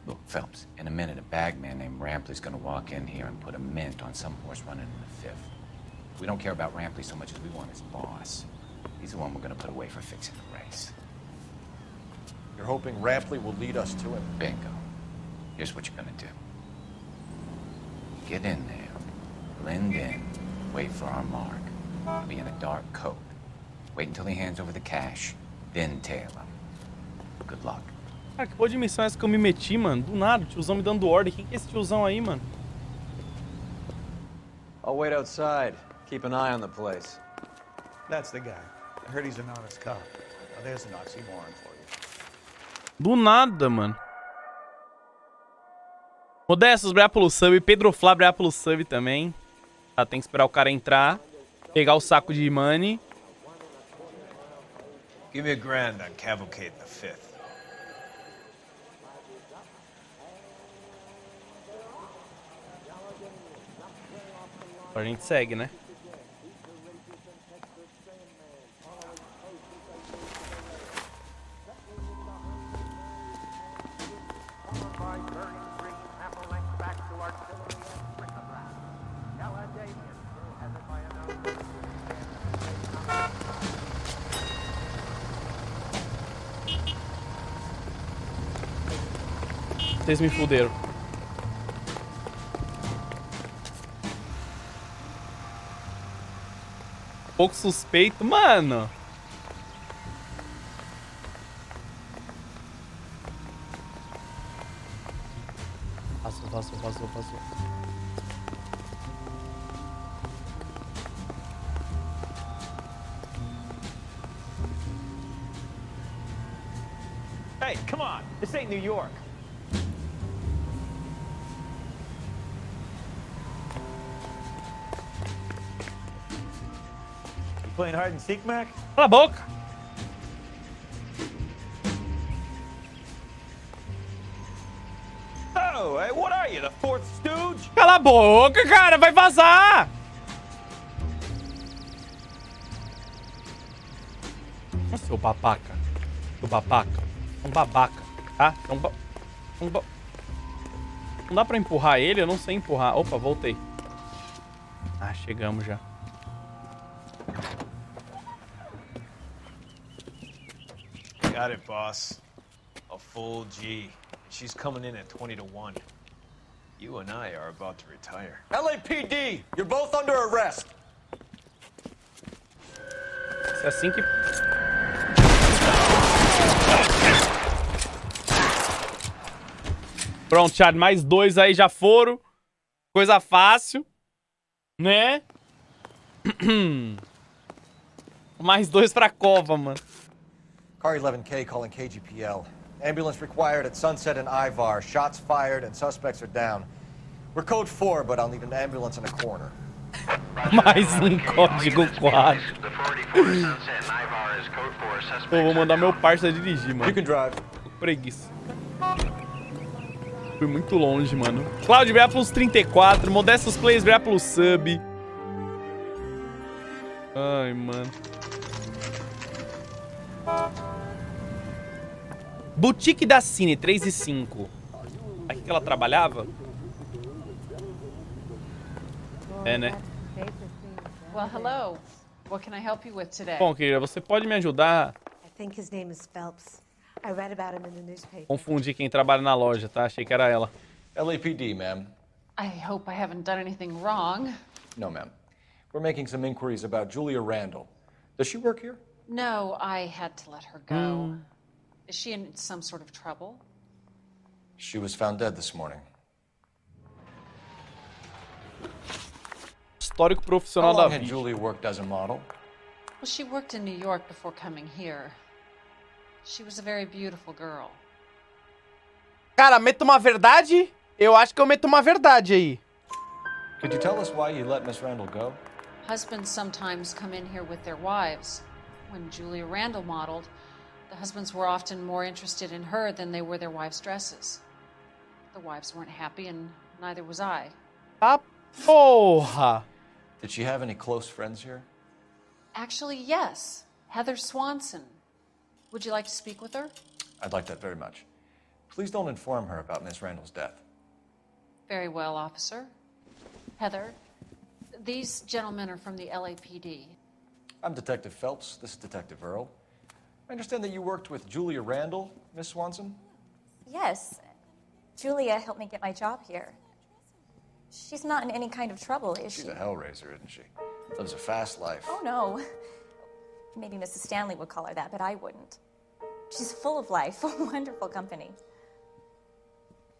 Look, Phelps, in a minute, a bagman named Rampley's gonna walk in here and put a mint on some horse running in the fifth. We don't care about Rampley so much as we want his boss. He's the one we're gonna put away for fixing the race. You're hoping Rampley will lead us to him? Bingo. Here's what you're gonna do. Get in there, blend in, wait for our mark. He'll be in a dark coat. Wait until he hands over the cash, then tail him. Good luck. Cara, que porra de missão é essa que eu me meti, mano? Do nada, o tiozão me dando ordem. Quem que é esse tiozão aí, mano? I'll wait outside. Keep an eye on the place. That's the guy. I heard he's an honest cop. Now there's an oxymoron for you. Do nada, mano. Modestos, obrigado pelo sub. Pedro Flá, obrigado pelo sub também. Tá, tem que esperar o cara entrar. Pegar o saco de money. Give me a grand on Cavalcade in the Fifth. A gente segue, né? Vocês me fuderam. pouco suspeito. Mano. Passou. Hey, come on. This ain't New York. You playing hide and seek, Mac? Cala a boca. Oh, hey, what are you, the fourth stooge? Cala a boca, cara. Vai vazar. Seu babaca. Seu babaca. Um babaca, tá? Não dá pra empurrar ele? Eu não sei empurrar. Opa, voltei. Ah, chegamos já. Got it, boss. A full G. She's coming in at 20 to 1. You and I are about to retire. LAPD, you're both under arrest. É assim que... Pronto, Chad, mais 2 aí já foram. Coisa fácil. Né? Mais 2 pra cova, mano. Car 11K calling KGPL. Ambulance required at Sunset and Ivar. Shots fired and suspects are down. We're code 4, but I'll need an ambulance in a corner. Mais um código 4. Pô, vou mandar meu parça dirigir, mano. You can drive. Preguiça. Fui muito longe, mano. Cláudio, obrigado pelos 34. Modestos Plays, obrigado pelo sub. Ai, mano. Boutique da Cine, 3 e 5. Aqui que ela trabalhava? É, né? Well, hello. What can I help you with today? Bom, querida, você pode me ajudar? I think his name is Phelps. I read about him in the newspaper. Confundi quem trabalha na loja, tá? Achei que era ela. LAPD, ma'am. I hope I haven't done anything wrong. No, ma'am. We're making some inquiries about Julia Randall. Does she work here? No, I had to let her go. Is she in some sort of trouble? She was found dead this morning. Histórico profissional How da long had vida. Julia worked as a model? Well, she worked in New York before coming here. She was a very beautiful girl. Cara, meto uma verdade? Eu acho que eu meto uma verdade aí. Could you tell us why you let Miss Randall go? Husbands sometimes come in here with their wives. When Julia Randall modeled, the husbands were often more interested in her than they were their wives' dresses. The wives weren't happy, and neither was I. Ah, porra! Did she have any close friends here? Actually, yes. Heather Swanson. Would you like to speak with her? I'd like that very much. Please don't inform her about Miss Randall's death. Very well, officer. Heather, these gentlemen are from the LAPD. I'm Detective Phelps. This is Detective Earl. I understand that you worked with Julia Randall, Miss Swanson? Yes. Julia helped me get my job here. She's not in any kind of trouble, is she? She's a hellraiser, isn't she? Lives a fast life. Oh, no. Maybe Mrs. Stanley would call her that, but I wouldn't. She's full of life, wonderful company.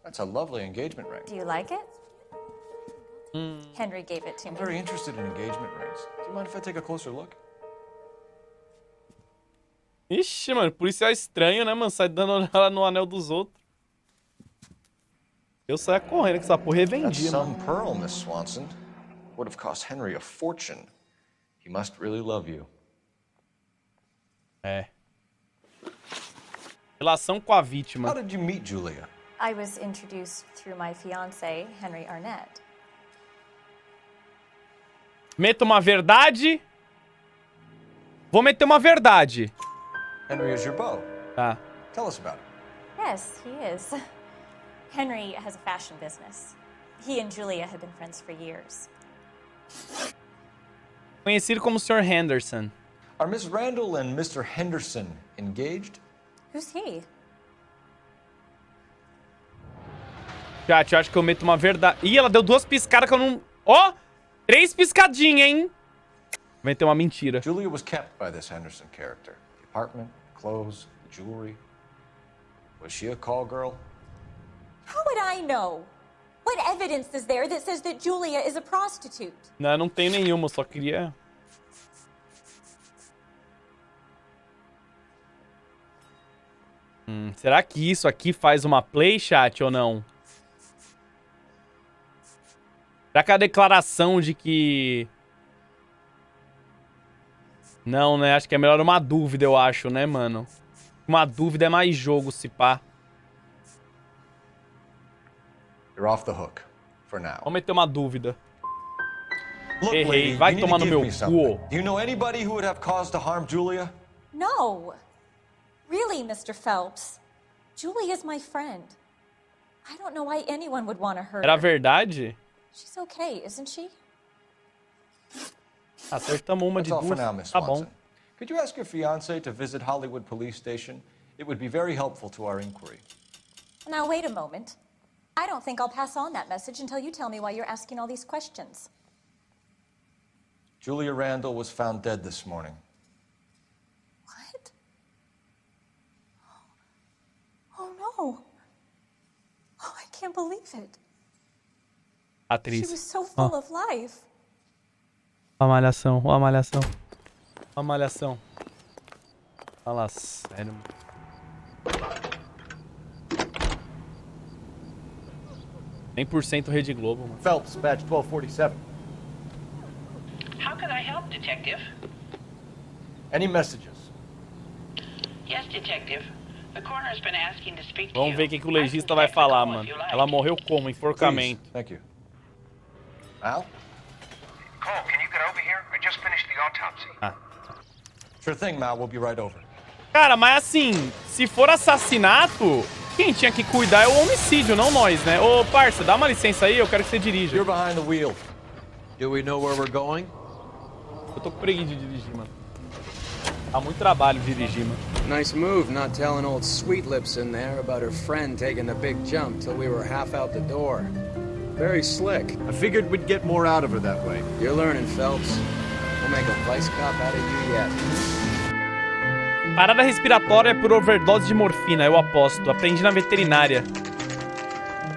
That's a lovely engagement ring. Do you like it? Henry gave it to I'm me. very interested in engagement rings. Do you mind if I take a closer look? Ixi, mano, policial estranho, né, mano? Sai dando olhada no anel dos outros. Eu saia correndo que essa porra é That's vendida, some mano. pearl, Miss Swanson. Would have cost Henry a fortune. He must really love you. É. Relação com a vítima. How did you meet Julia? I was introduced through my fiancé, Henry Arnett. Meto uma verdade. Vou meter uma verdade. Henry is your beau. Tá. Tell us about it. Yes, he is. Henry has a fashion business. He and Julia have been friends for years. Conhecido como Sr. Henderson. Are Miss Randall and Mr. Henderson engaged? Who's he? Chat, eu acho que eu meto uma verdade. Ih, ela deu 2 piscadas que eu não... Ó! 3 piscadinhas, hein? Vai ter uma mentira. Julia was kept by this Henderson character. The apartment, clothes, the jewelry. Was she a call girl? How would I know? What evidence is there that says that Julia is a prostitute? Não tem nenhuma, só queria... Será que isso aqui faz uma play, chat, ou não? Será que a declaração de que... Não, né? Acho que é melhor uma dúvida, eu acho, né, mano? Uma dúvida é mais jogo, se pá. You're off the hook, for now. Vamos meter uma dúvida. Look, Errei. lady, Vai you need tomar to no give meu me something. cu. Do you know anybody who would have cause to harm Julia? No. Really, Mr. Phelps. Julia's my friend. I don't know why anyone would want to hurt Era her. verdade? She's okay, isn't she? Acertamos uma de That's all for duas. now, Miss Tá Swanson. bom. Could you ask your fiancé to visit Hollywood Police Station? It would be very helpful to our inquiry. Now, wait a moment. I don't think I'll pass on that message until you tell me why you're asking all these questions. Julia Randall was found dead this morning. What? Oh, no. Oh, I can't believe it. Atriz. She was so full of life. Ó a malhação, ó a malhação. Ó a malhação. Fala sério. 100% Rede Globo, mano. Phelps, badge 1247. How can I help, Detective? Any messages? Yes, Detective. The coroner's been asking to speak to Vamos you. ver o que o legista vai falar, mano. Ela morreu como? Enforcamento. Please. Thank you. Al? Cole, can you get over here? I just finished the autopsy. Sure thing, Mal. We'll be right over. Cara, mas assim, se for assassinato, quem tinha que cuidar é o homicídio, não nós, né? Ô, parça, dá uma licença aí, eu quero que você dirija. You're behind the wheel. Do we know where we're going? Eu tô com preguiça de dirigir, mano. Dá muito trabalho dirigir, mano. Nice move not telling old Sweet Lips in there about her friend taking the big jump till we were half out the door. Very slick. I figured we'd get more out of her that way. You're learning, Phelps. We'll make a vice cop out of you yet. Parada respiratória é por overdose de morfina, eu aposto. Aprendi na veterinária.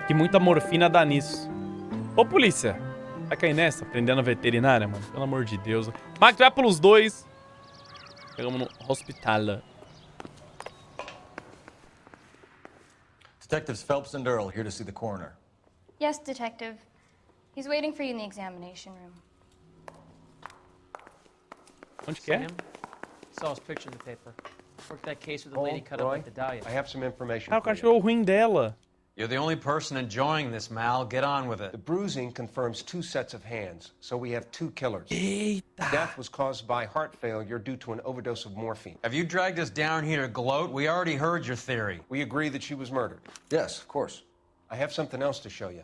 Que muita morfina dá nisso. Ô, polícia. Vai cair nessa? Aprendendo na veterinária, mano? Pelo amor de Deus. Mac, vai pelos dois. Chegamos no hospital. Detectives Phelps and Earl here to see the coroner. Yes, Detective. He's waiting for you in the examination room. Onde que é? Saw his picture in the paper. Worked that case with the lady cut up like the dahlia. I have some information. Ah, o cachorro ruim dela. You're the only person enjoying this, Mal. Get on with The it. bruising confirms 2 sets of hands, so we have 2 killers. Eita. Death was caused by heart failure due to an overdose of morphine. Have you dragged us down here to gloat? We already heard your theory. We agree that she was murdered. Yes, of course. I have something else to show you.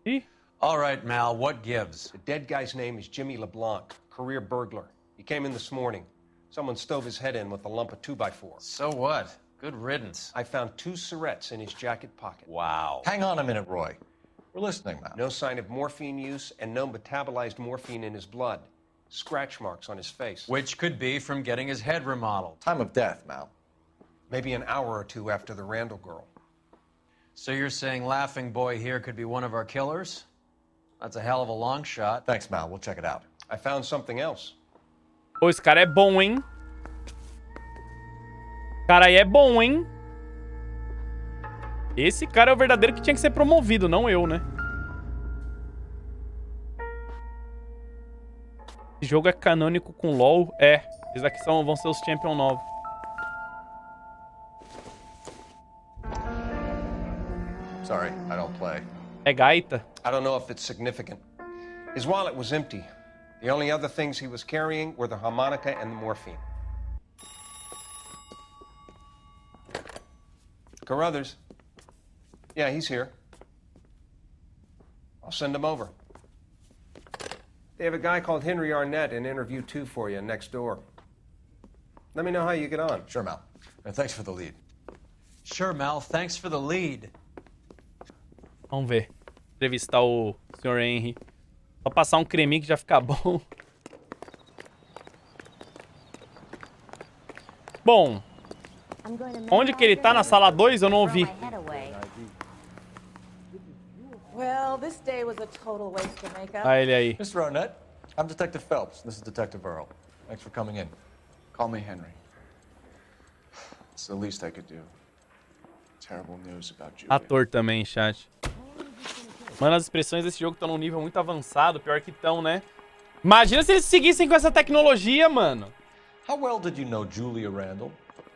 Ih. All right, Mal, what gives? The dead guy's name is Jimmy LeBlanc, career burglar. He came in this morning. Someone stove his head in with a lump of 2x4. So what? Good riddance. I found 2 cigarettes in his jacket pocket. Wow. Hang on a minute, Roy. We're listening, Mal. No sign of morphine use and no metabolized morphine in his blood. Scratch marks on his face. Which could be from getting his head remodeled. Time of death, Mal. Maybe an hour or 2 after the Randall girl. So you're saying Laughing Boy here could be one of our killers? That's a hell of a long shot. Thanks, Mal. We'll check it out. I found something else. Pô, esse cara é bom, hein? Cara aí é bom, hein? Esse cara é o verdadeiro que tinha que ser promovido, não eu, né? Esse jogo é canônico com LoL? É. Esses aqui vão ser os Champion novos. Sorry, I don't play. É gaita? I don't know if it's significant. His wallet was empty. The only other things he was carrying were the harmonica and the morphine. Carruthers. Yeah, he's here. I'll send him over. They have a guy called Henry Arnett in interview 2 for you next door. Let me know how you get on. Sure, Mal. And thanks for the lead. Sure, Mal. Thanks for the lead. Vamos ver. Entrevistar o Sr. Henry. Só passar um creminho que já fica bom. Bom, onde que ele tá? Na sala 2? Eu não ouvi. Well, this day was a total waste of makeup. Ah, ele aí. Mr. Arnett, I'm Detective Phelps. This is Detective Earl. Thanks for coming in. Call me Henry. It's the least I could do. Terrible news about Julia. Ator também, chat. Mano, as expressões desse jogo estão num nível muito avançado. Pior que estão, né? Imagina se eles seguissem com essa tecnologia, mano. How well did you know Julia Randall?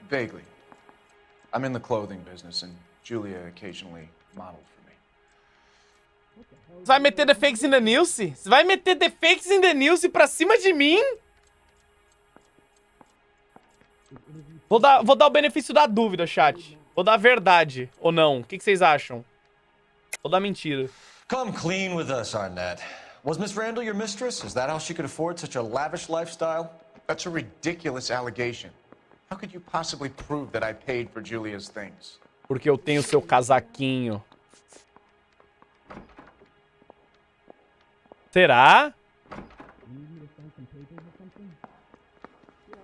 Vaguely. I'm in the clothing business, and Julia occasionally modeled for me. Você vai meter The Fakes in the News? Você vai meter The Fakes in the News pra cima de mim? Vou dar o benefício da dúvida, chat. Vou dar a verdade, ou não. O que vocês acham? Vou dar mentira. Come clean with us, Arnett. Was Miss Randall your mistress? Is that how she could afford such a lavish lifestyle? That's a ridiculous allegation. How could you possibly prove that I paid for Julia's things? Porque eu tenho seu casaquinho. Será?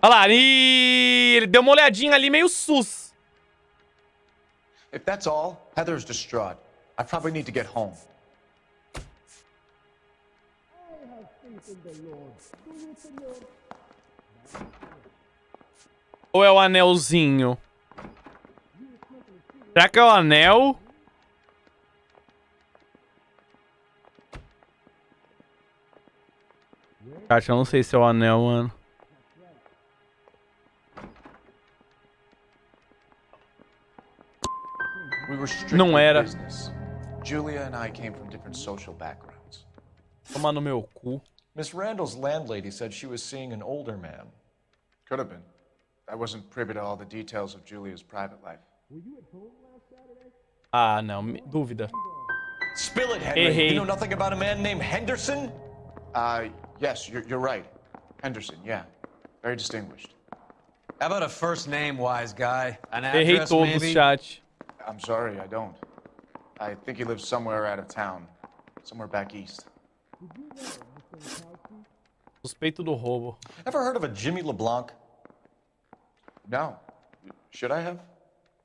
Olha lá, ele deu uma olhadinha ali meio sus. If that's all, Heather's distraught. I probably need to get home. Ou é o anelzinho? Será que é o anel? Cara, eu não sei se é o anel, mano. Não era. Julia and I came from different social backgrounds. Toma no meu cu. Miss Randall's landlady said she was seeing an older man. Could have been. I wasn't privy to all the details of Julia's private life. Ah, não. Dúvida. Spill it, Henry. Errei. You know nothing about a man named Henderson? Yes, you're right. Henderson, yeah. Very distinguished. How about a first name, wise guy? An Errei address, todos, maybe? chat. I'm sorry, I don't. I think he lives somewhere out of town. Somewhere back east. Suspeito do roubo. Ever heard of a Jimmy LeBlanc? No. Should I have?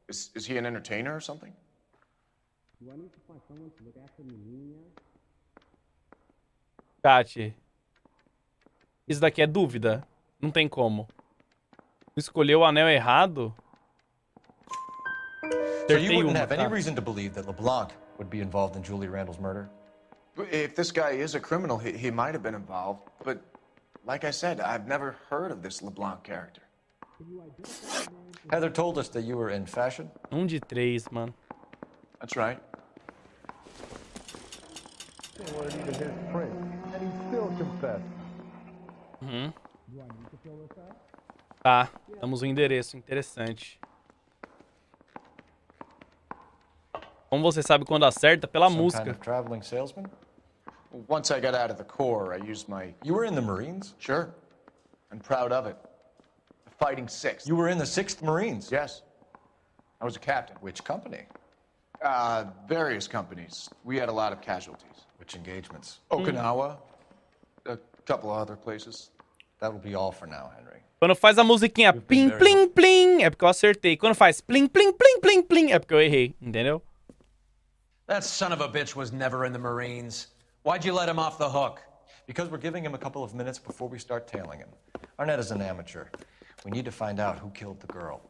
Is he an entertainer or something? Chat. Isso daqui é dúvida. Não tem como. Escolheu o anel errado? So you wouldn't have any reason to believe that LeBlanc would be involved in Julia Randall's murder? If this guy is a criminal, he might have been involved. But like I said, I've never heard of this LeBlanc character. Heather told us that you were in fashion. 1 de 3, mano. That's right. Uhum. Tá, damos um endereço interessante. Como você sabe quando acerta? Pela música. Kind of traveling salesman? Once I got out of the Corps, I used my... You were in the Marines? Sure. I'm proud of it. The Fighting Sixth. You were in the 6th Marines? Yes. I was a captain. Which company? Various companies. We had a lot of casualties. Which engagements? Okinawa. A couple of other places. That will be all for now, Henry. Quando faz a musiquinha plim, plim, plim, é porque eu acertei. Quando faz plim, plim, plim, plim, plim, é porque eu errei. Entendeu? That son of a bitch was never in the Marines. Why'd you let him off the hook? Because we're giving him a couple of minutes before we start tailing him. Arnett is an amateur. We need to find out who killed the girl.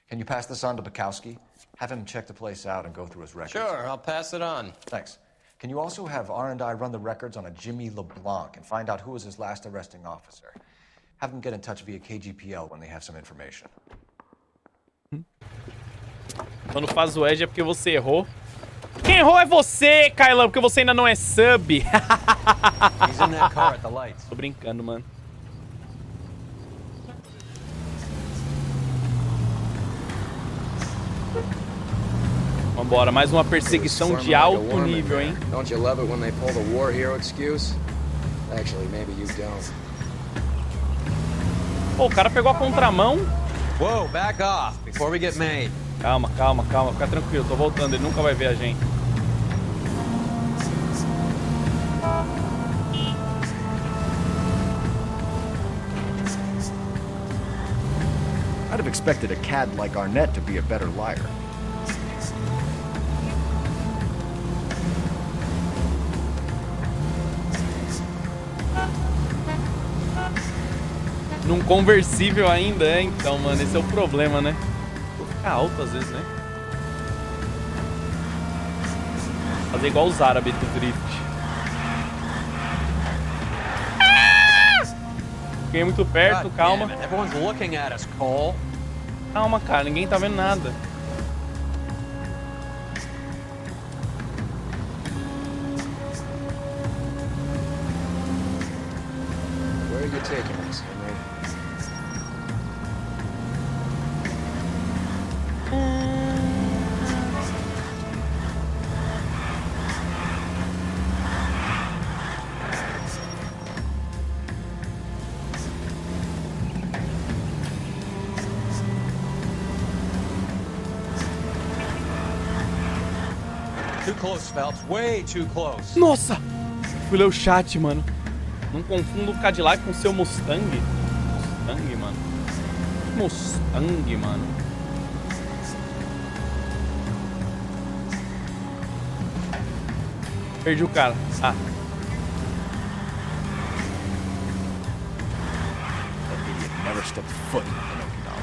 Can you pass this on to Bukowski? Have him check the place out and go through his records. Sure, I'll pass it on. Thanks. Can you also have R&I run the records on a Jimmy LeBlanc and find out who was his last arresting officer? Have them get in touch via KGPL when they have some information. Quando faz o edge é porque você errou. Quem errou é você, Kylan, porque você ainda não é sub. He's in that car at the lights. Tô brincando, mano. Vambora, mais uma perseguição de alto nível, hein? Don't you love it when they pull the war hero excuse? Actually, maybe you don't. Pô, o cara pegou a contramão. Whoa, back off before we get made. Calma, calma, calma. Fica tranquilo, tô voltando. Ele nunca vai ver a gente. expected a cad like Arnett to be a better liar. Num conversível ainda, é? Então, mano, esse é o problema, né? Vou ficar alto às vezes, né? Fazer igual os árabes do drift. Fiquei muito perto, calma. Everyone's looking at us, Cole. Calma, cara, ninguém tá vendo nada. Where are you taking us, Henry? Too close, Phelps. Way too close. Nossa! Fui ler o chat, mano. Não confunda o Cadillac com o seu Mustang. Mustang, mano. Mustang, mano. Perdi o cara. Ah. Never stepped foot in Okinawa.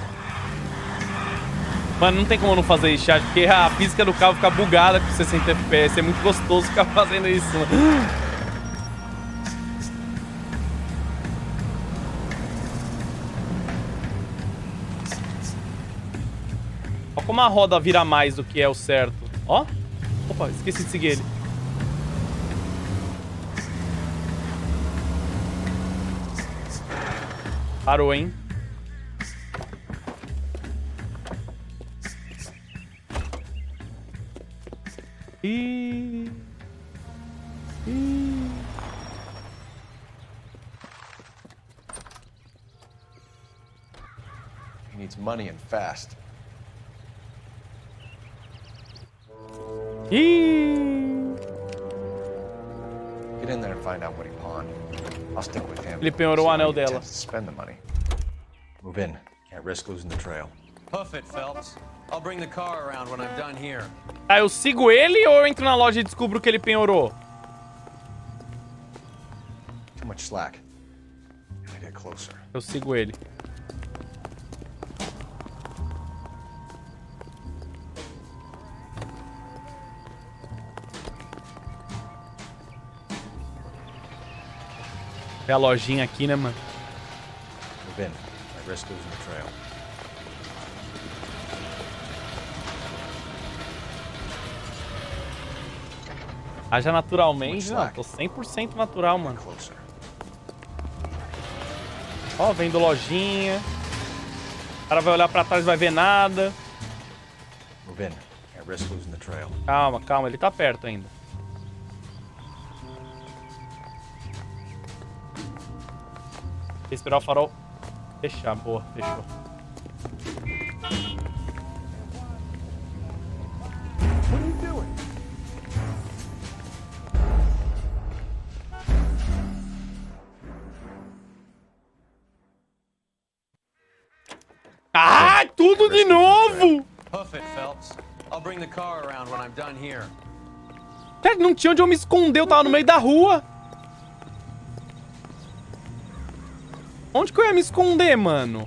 Mano, não tem como não fazer isso, chat, porque a física do carro fica bugada com 60 FPS. É muito gostoso ficar fazendo isso, mano. Olha como a roda vira mais do que é o certo. Ó. Opa, esqueci de seguir ele. Parou, hein? He needs money and fast. Get in there and find out what he pawned. I'll stick with him. Ele penhorou o anel dela. Spend the money. Move in. Can't risk losing the trail. Hoof it, Phelps. I'll bring the car around when I'm done here. Ah, eu sigo ele ou eu entro na loja e descubro que ele penhorou? Too much slack. Gotta get closer. Eu sigo ele. Tem a lojinha aqui, né, mano? Move in. Might risk losing the trail. Haja naturalmente. Não, tô 100% natural, mano. Ó, vendo lojinha. O cara vai olhar pra trás e vai ver nada. Move in. Can't risk losing the trail. Calma, calma. Ele tá perto ainda. Tem que esperar o farol fechar. Boa, fechou. Ah, tudo de novo! Hoof it, Phelps. I'll bring the car around when I'm done here. Cara, não tinha onde eu me esconder, eu tava no meio da rua. Onde que eu ia me esconder, mano?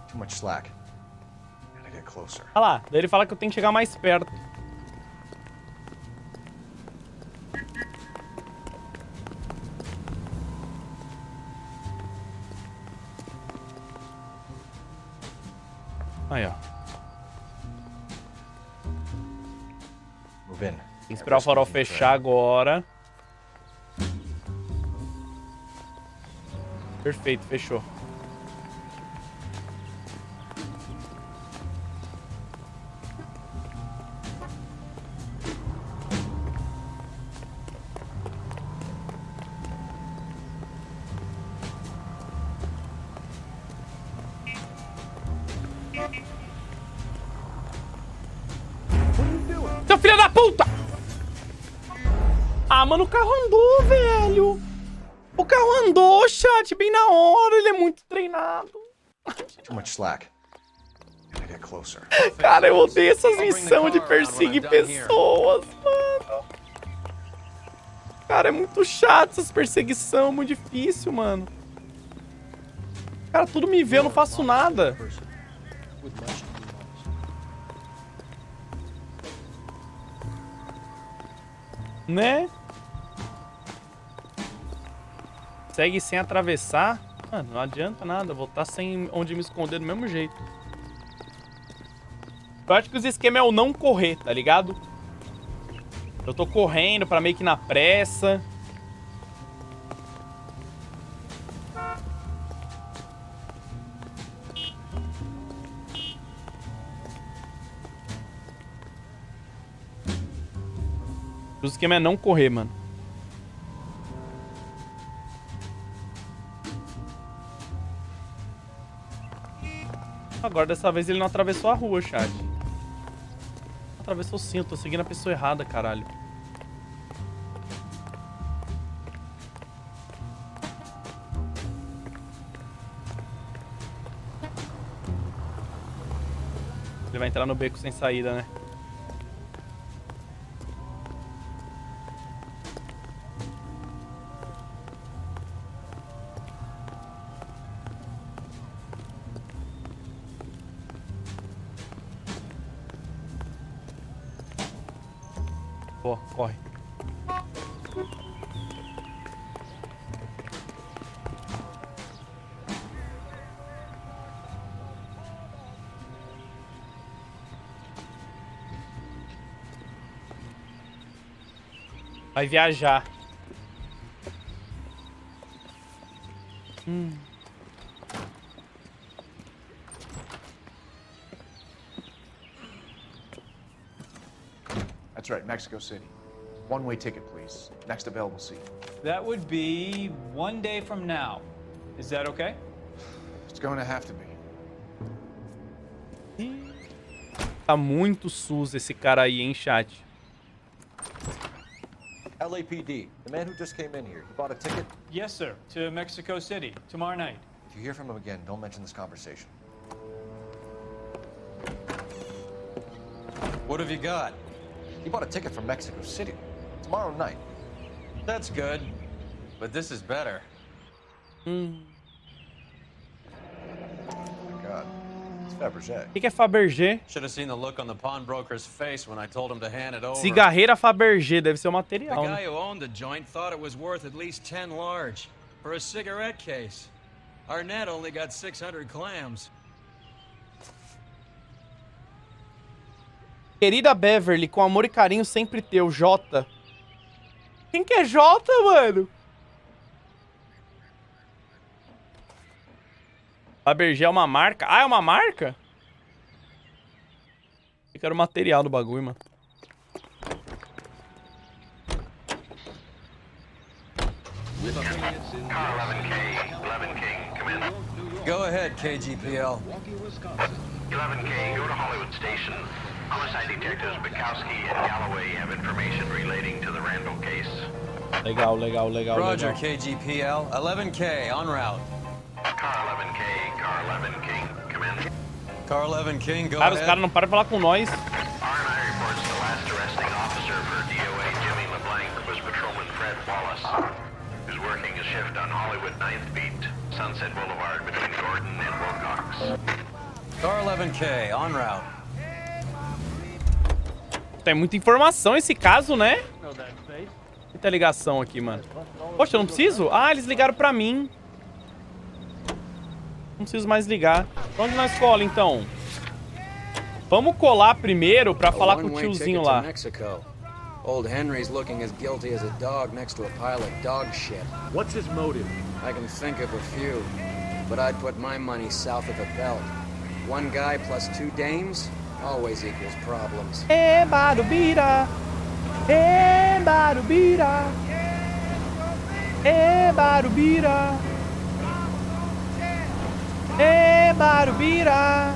Too much slack. Gotta get closer. Olha lá, daí ele fala que eu tenho que chegar mais perto. Aí, ó. Move in. Tem que esperar o farol fechar agora. Perfeito, fechou. Ah, mano, o carro andou, velho. O carro andou, chat, bem na hora. Ele é muito treinado. Too much slack. Gotta get closer. Cara, eu odeio essas missões de perseguir pessoas, mano. Cara, é muito chato essas perseguições, muito difícil, mano. Cara, tudo me vê, eu não faço nada. Né? Segue sem atravessar. Mano, não adianta nada, vou estar sem onde me esconder do mesmo jeito. Eu acho que os esquemas é o não correr, tá ligado? Eu tô correndo pra meio que na pressa. O esquema é não correr, mano. Agora, dessa vez, ele não atravessou a rua, chat. Atravessou sim, eu tô seguindo a pessoa errada, caralho. Ele vai entrar no beco sem saída, né? Boa, corre. Vai viajar. That's right, Mexico City. One-way ticket, please. Next available seat. That would be 1 day from now. Is that okay? It's going to have to be. Tá muito sus esse cara aí, hein, chat? LAPD, the man who just came in here, he bought a ticket? Yes, sir. To Mexico City, tomorrow night. If you hear from him again, don't mention this conversation. What have you got? He bought a ticket from Mexico City. Tomorrow night. That's good. But this is better. God. It's Fabergé. O que é Fabergé? Should have seen the look on the pawnbroker's face when I told him to hand it over. Cigarreira Fabergé, deve ser o The material, guy né? who owned the joint thought it was worth at least 10 large for a cigarette case. Arnett only got 600 clams. Querida Beverly, com amor e carinho sempre teu, Jota. Quem que é Jota, mano? Fabergé é uma marca? Ah, é uma marca? Eu quero o material do bagulho, mano. Go ahead, KGPL. 11K, go to Hollywood Station. Homicide detectives Bukowski and Galloway have information relating to the Randall case. Legal, legal, legal, Roger, legal. KGPL. 11K, en route. Car 11K, Car 11 King, come in. Car 11 King, go Cara, os ahead. caras não param de falar com nós. R&I reports the last arresting officer for DOA Jimmy LeBlanc was Patrolman Fred Wallace, who's working a shift on Hollywood 9th Beat, Sunset Boulevard between Gordon and Wilcox. Car 11K, en route. Tem muita informação esse caso, né? Muita ligação aqui, mano. Poxa, eu não preciso? Ah, eles ligaram pra mim. Não preciso mais ligar. Pra onde nós cola, então? Vamos colar primeiro pra falar com o tiozinho lá. Old Henry's looking as guilty as a dog next to a pile of dog shit. What's his motive? I can think of a few, but I'd put my money south of the belt. One guy plus 2 dames always equals problems. Barubira. Barubira. Barubira. Barubira.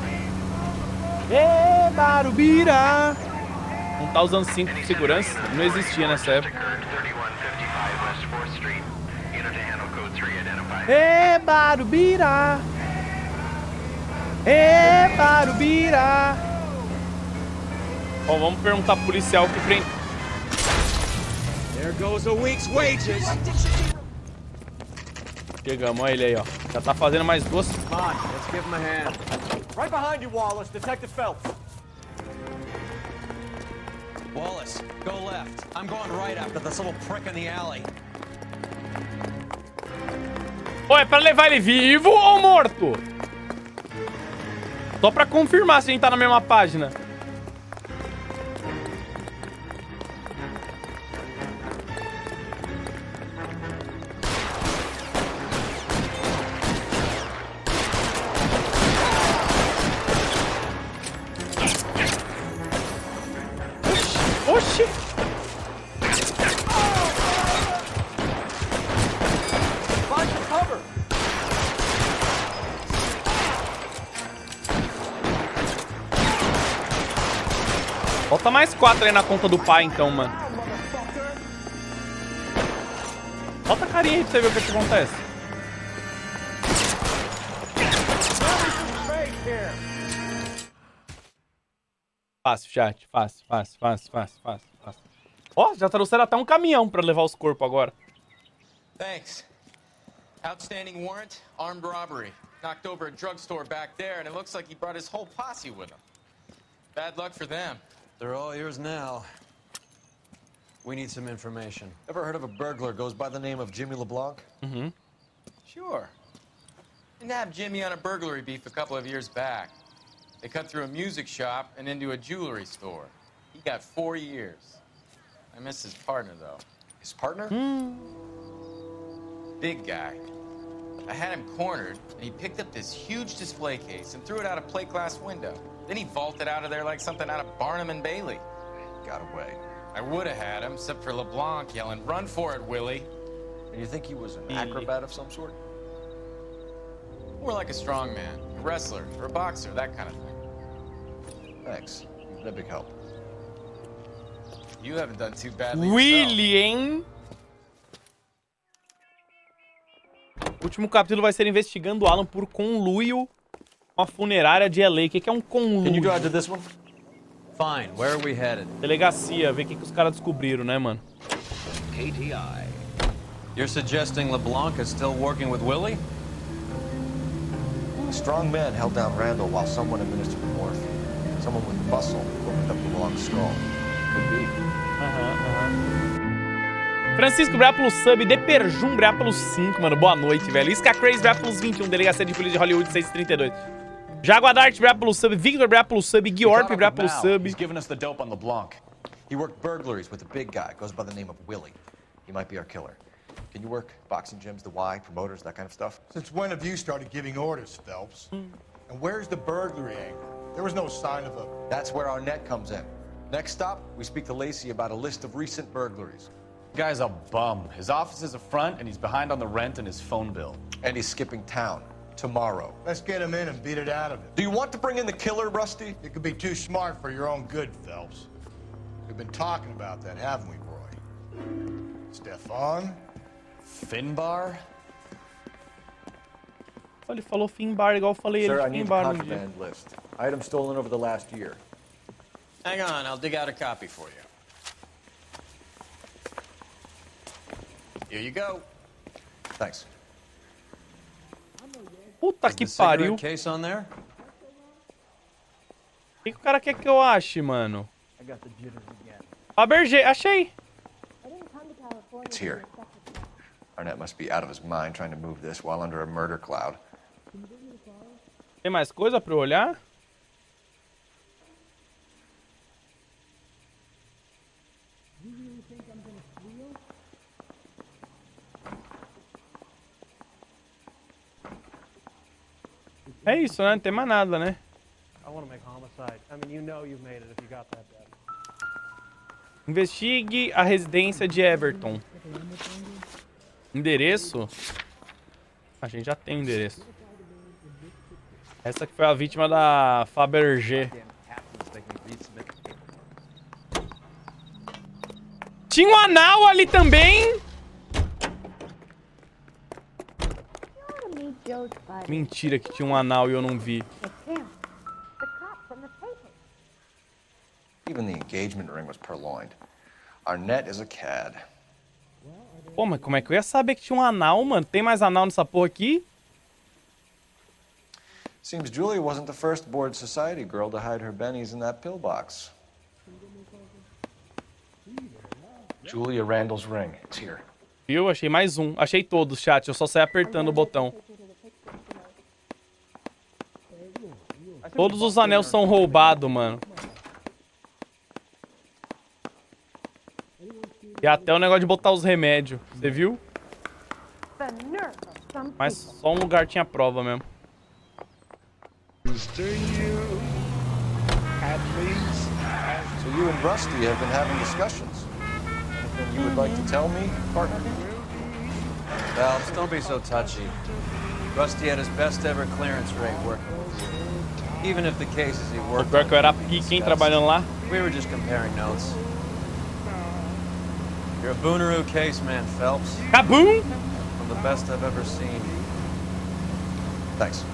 Barubira. tá usando cinto de segurança? Não existia nessa época. É Barubira! É Barubira! Ó, vamos perguntar pro policial que prende. There goes a week's wages. Chegamos, olha ele aí, ó. Já tá fazendo mais 2. Come on, let's give him a hand. Right behind you, Wallace. Detective Phelps. Wallace, go left. I'm going right after this little prick in the alley. Ô, é pra levar ele vivo ou morto? Só pra confirmar se a gente tá na mesma página. Oxi! Bota mais 4 aí na conta do pai, então, mano. Bota a carinha aí pra você ver o que acontece. Fácil, chat. Fácil. Ó, já trouxeram até um caminhão pra levar os corpos agora. Thanks. Outstanding warrant, armed robbery. Knocked over a drugstore back there, and it looks like he brought his whole posse with him. Bad luck for them. They're all yours now. We need some information. Ever heard of a burglar goes by the name of Jimmy LeBlanc? Mm-hmm. Sure. Didn't have Jimmy on a burglary beef a couple of years back. They cut through a music shop and into a jewelry store. He got 4 years. I miss his partner, though. His partner? Big guy. I had him cornered, and he picked up this huge display case and threw it out a plate glass window. Then he vaulted out of there like something out of Barnum and Bailey. Got away. I would have had him, except for LeBlanc yelling, "Run for it, Willie!" And you think he was an acrobat of some sort? More like a strongman, a wrestler, or a boxer, that kind of thing. Thanks. You've been a big help. You haven't done too badly Willie, hein? O último capítulo vai ser investigando Alan por conluio com a funerária de LA. O que é um conluio? Can you drive to this one? Fine. Where are we headed? Delegacia, ver o que os caras descobriram, né, mano? KTI. You're suggesting LeBlanc is still working with Willie? A strong man held down Randall while someone administered morphine. Someone with muscle opened up LeBlanc's skull. Could be. Francisco, obrigado pelo sub. Deperjum, obrigado pelo 5, mano. Boa noite, velho. Isca Crazy, obrigado pelos 21. Delegacia de Polícia de Hollywood, 632. Jaguadart, obrigado pelo sub. Victor, obrigado pelo sub. Guiorp, obrigado pelo sub. He's giving us the dope on LeBlanc. He worked burglaries with a big guy. Goes by the name of Willie. He might be our killer. Can you work boxing gyms, the Y, promoters, that kind of stuff? Since when have you started giving orders, Phelps? And where's the burglary angle? There was no sign of a... That's where our net comes in. Next stop, we speak to Lacey about a list of recent burglaries. Guy's a bum. His office is a front, and he's behind on the rent and his phone bill. And he's skipping town tomorrow. Let's get him in and beat it out of it. Do you want to bring in the killer, Rusty? You could be too smart for your own good, Phelps. We've been talking about that, haven't we, Roy? Stefan? Finbar? Ele falou Finbar igual eu falei Sir, ele I de need the Finbar no dia. contraband list. Items stolen over the last year. Hang on, I'll dig out a copy for you. Here you go. Thanks. Puta que pariu. Case on there? O que o cara quer que eu ache, mano? Fabergé, achei. It's here. Arnett must be out of his mind trying to move this while under a murder cloud. Tem mais coisa pra eu olhar? É isso, né? Não tem mais nada, né? I want to make homicide. I mean, you know you've made it if you got that bad. Investigue a residência de Everton. Endereço? A gente já tem o endereço. Essa que foi a vítima da Fabergé. Tinha um anal ali também. Mentira que tinha um anal e eu não vi. Even the engagement ring was purloined. Arnett is a cad. Pô, mas como é que eu ia saber que tinha um anal, mano? Tem mais anal nessa porra aqui? Seems Julia wasn't the first bored society girl to hide her bennies in that pillbox. Julia Randall's ring. It's here. Viu? Achei mais um. Achei todos, chat. Eu só saí apertando o botão. Todos os anéis são roubados, mano. E até o negócio de botar os remédios. Você viu? Mas só um lugar tinha prova mesmo. So you and Rusty have been having discussions. Anything you would like to tell me, partner? Phelps, don't be so touchy. Rusty had his best ever clearance rate working with you. Even if the cases he O worked pior que eu era on pique, hein, trabalhando lá. We were just comparing notes. You're a Booneroo case man, Phelps. Kaboom! From the best I've ever seen. Thanks.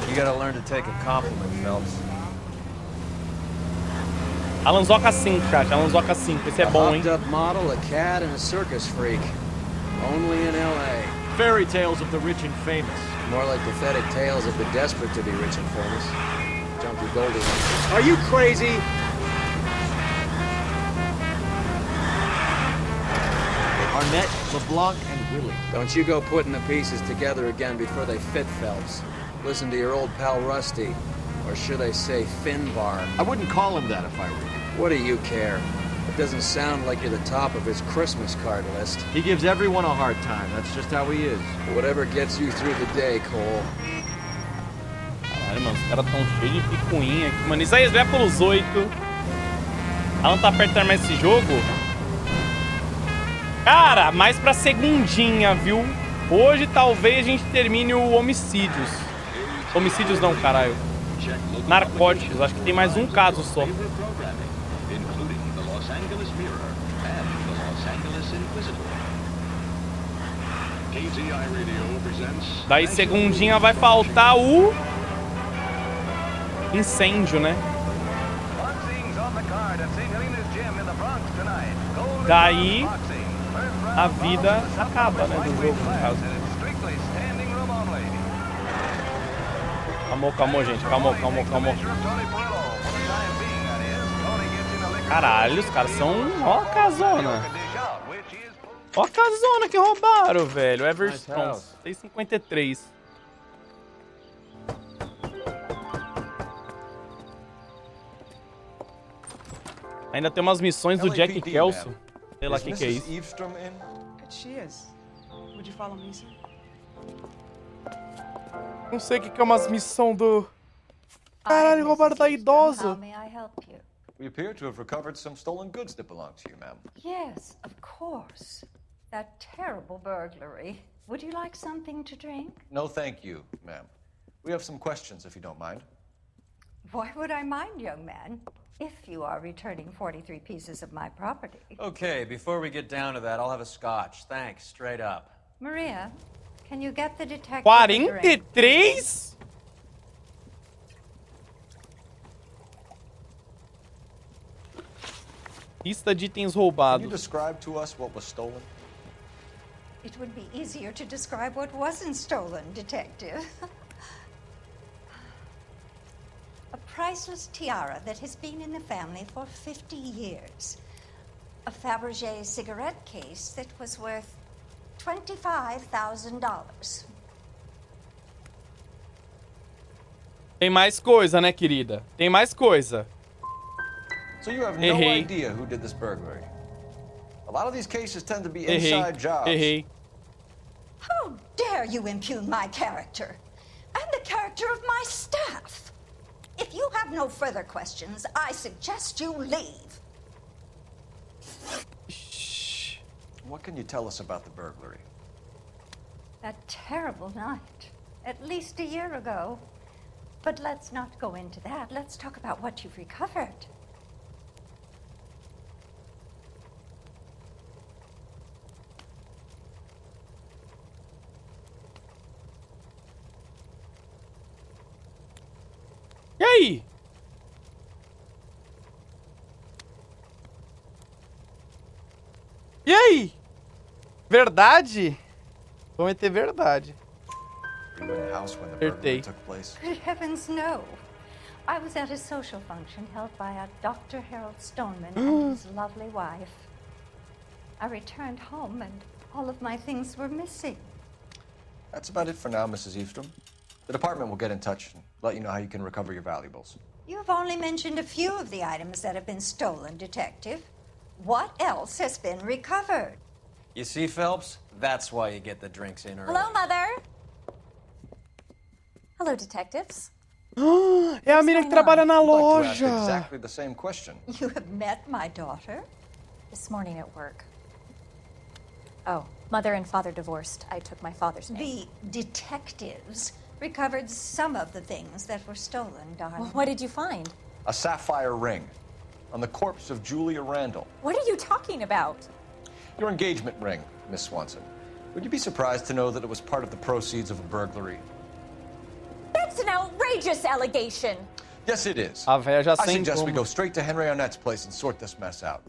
You gotta learn to take a compliment, Phelps. Alanzoka 5, chat. Alanzoka 5. Esse é bom, hein? A hopped-up model, a cad, and a circus freak. Only in L.A. Fairy tales of the rich and famous. More like pathetic tales of the desperate to be rich and famous. Jumpy Goldie. Are you crazy? Arnett, LeBlanc, and Willie. Don't you go putting the pieces together again before they fit, Phelps. Listen to your old pal Rusty. Or should I say Finbar? I wouldn't call him that if I were you. What do you care? It doesn't sound like you're the top of his Christmas card list. He gives everyone a hard time. That's just how he is. Whatever gets you through the day, Cole. Caralho, mano, os caras tão cheios de picuinha aqui, mano. Isaías, vai pelos 8. Alan tá perto de terminar esse jogo. Cara, mais pra segundinha, viu? Hoje talvez a gente termine o homicídios. Homicídios não, caralho. Narcóticos, acho que tem mais um caso só. Daí segundinha vai faltar o incêndio, né? Daí a vida acaba, né, do jogo, no caso. Calma, gente. Calma. Caralho, os caras são... Ó a casona. Ó a casona que roubaram, velho. Everstone, 6,53. Ainda tem umas missões do Jack Kelso. Sei lá o que é isso. She is. Would you follow me, sir? Não sei o que é umas missões do... Caralho, roubaram da idosa. We appear to have recovered some stolen goods that belong to you, ma'am. Yes, of course. That terrible burglary. Would you like something to drink? No, thank you, ma'am. We have some questions, if you don't mind. Why would I mind, young man? If you are returning 43 pieces of my property. Okay, before we get down to that, I'll have a scotch. Thanks, straight up. Maria, can you get the detective 43? Lista de itens roubados. Can you describe to us what was stolen? It would be easier to describe what wasn't stolen, detective. A priceless tiara that has been in the family for 50 years. A Fabergé cigarette case that was worth $25,000. Tem mais coisa, né, querida? Tem mais coisa. So you have no idea who did this burglary. A lot of these cases tend to be inside jobs. How dare you impugn my character and the character of my staff? If you have no further questions, I suggest you leave. Shh. What can you tell us about the burglary? That terrible night, at least a year ago. But let's not go into that. Let's talk about what you've recovered. aí? E aí? Verdade? Vou meter verdade. Acertei. Good heavens, no. I was at a social function held by a Dr. Harold Stoneman and his lovely wife. I returned home and all of my things were missing. That's about it for now, Mrs. Eastrom. The department will get in touch and let you know how you can recover your valuables. You've only mentioned a few of the items that have been stolen, Detective. What else has been recovered? You see, Phelps? That's why you get the drinks in early. Hello, Mother. Hello, detectives. É a menina que trabalha na I'd like to ask loja. exactly the same question. You have met my daughter? This morning at work. Oh, Mother and Father divorced. I took my father's name. The detectives recovered some of the things that were stolen, darling. Well, what did you find? A sapphire ring on the corpse of Julia Randall. What are you talking about? Your engagement ring, Miss Swanson. Would you be surprised to know that it was part of the proceeds of a burglary? That's an outrageous allegation. Yes, it is. A véia já I sem suggest we como. go straight to Henry Arnett's place and sort this mess out.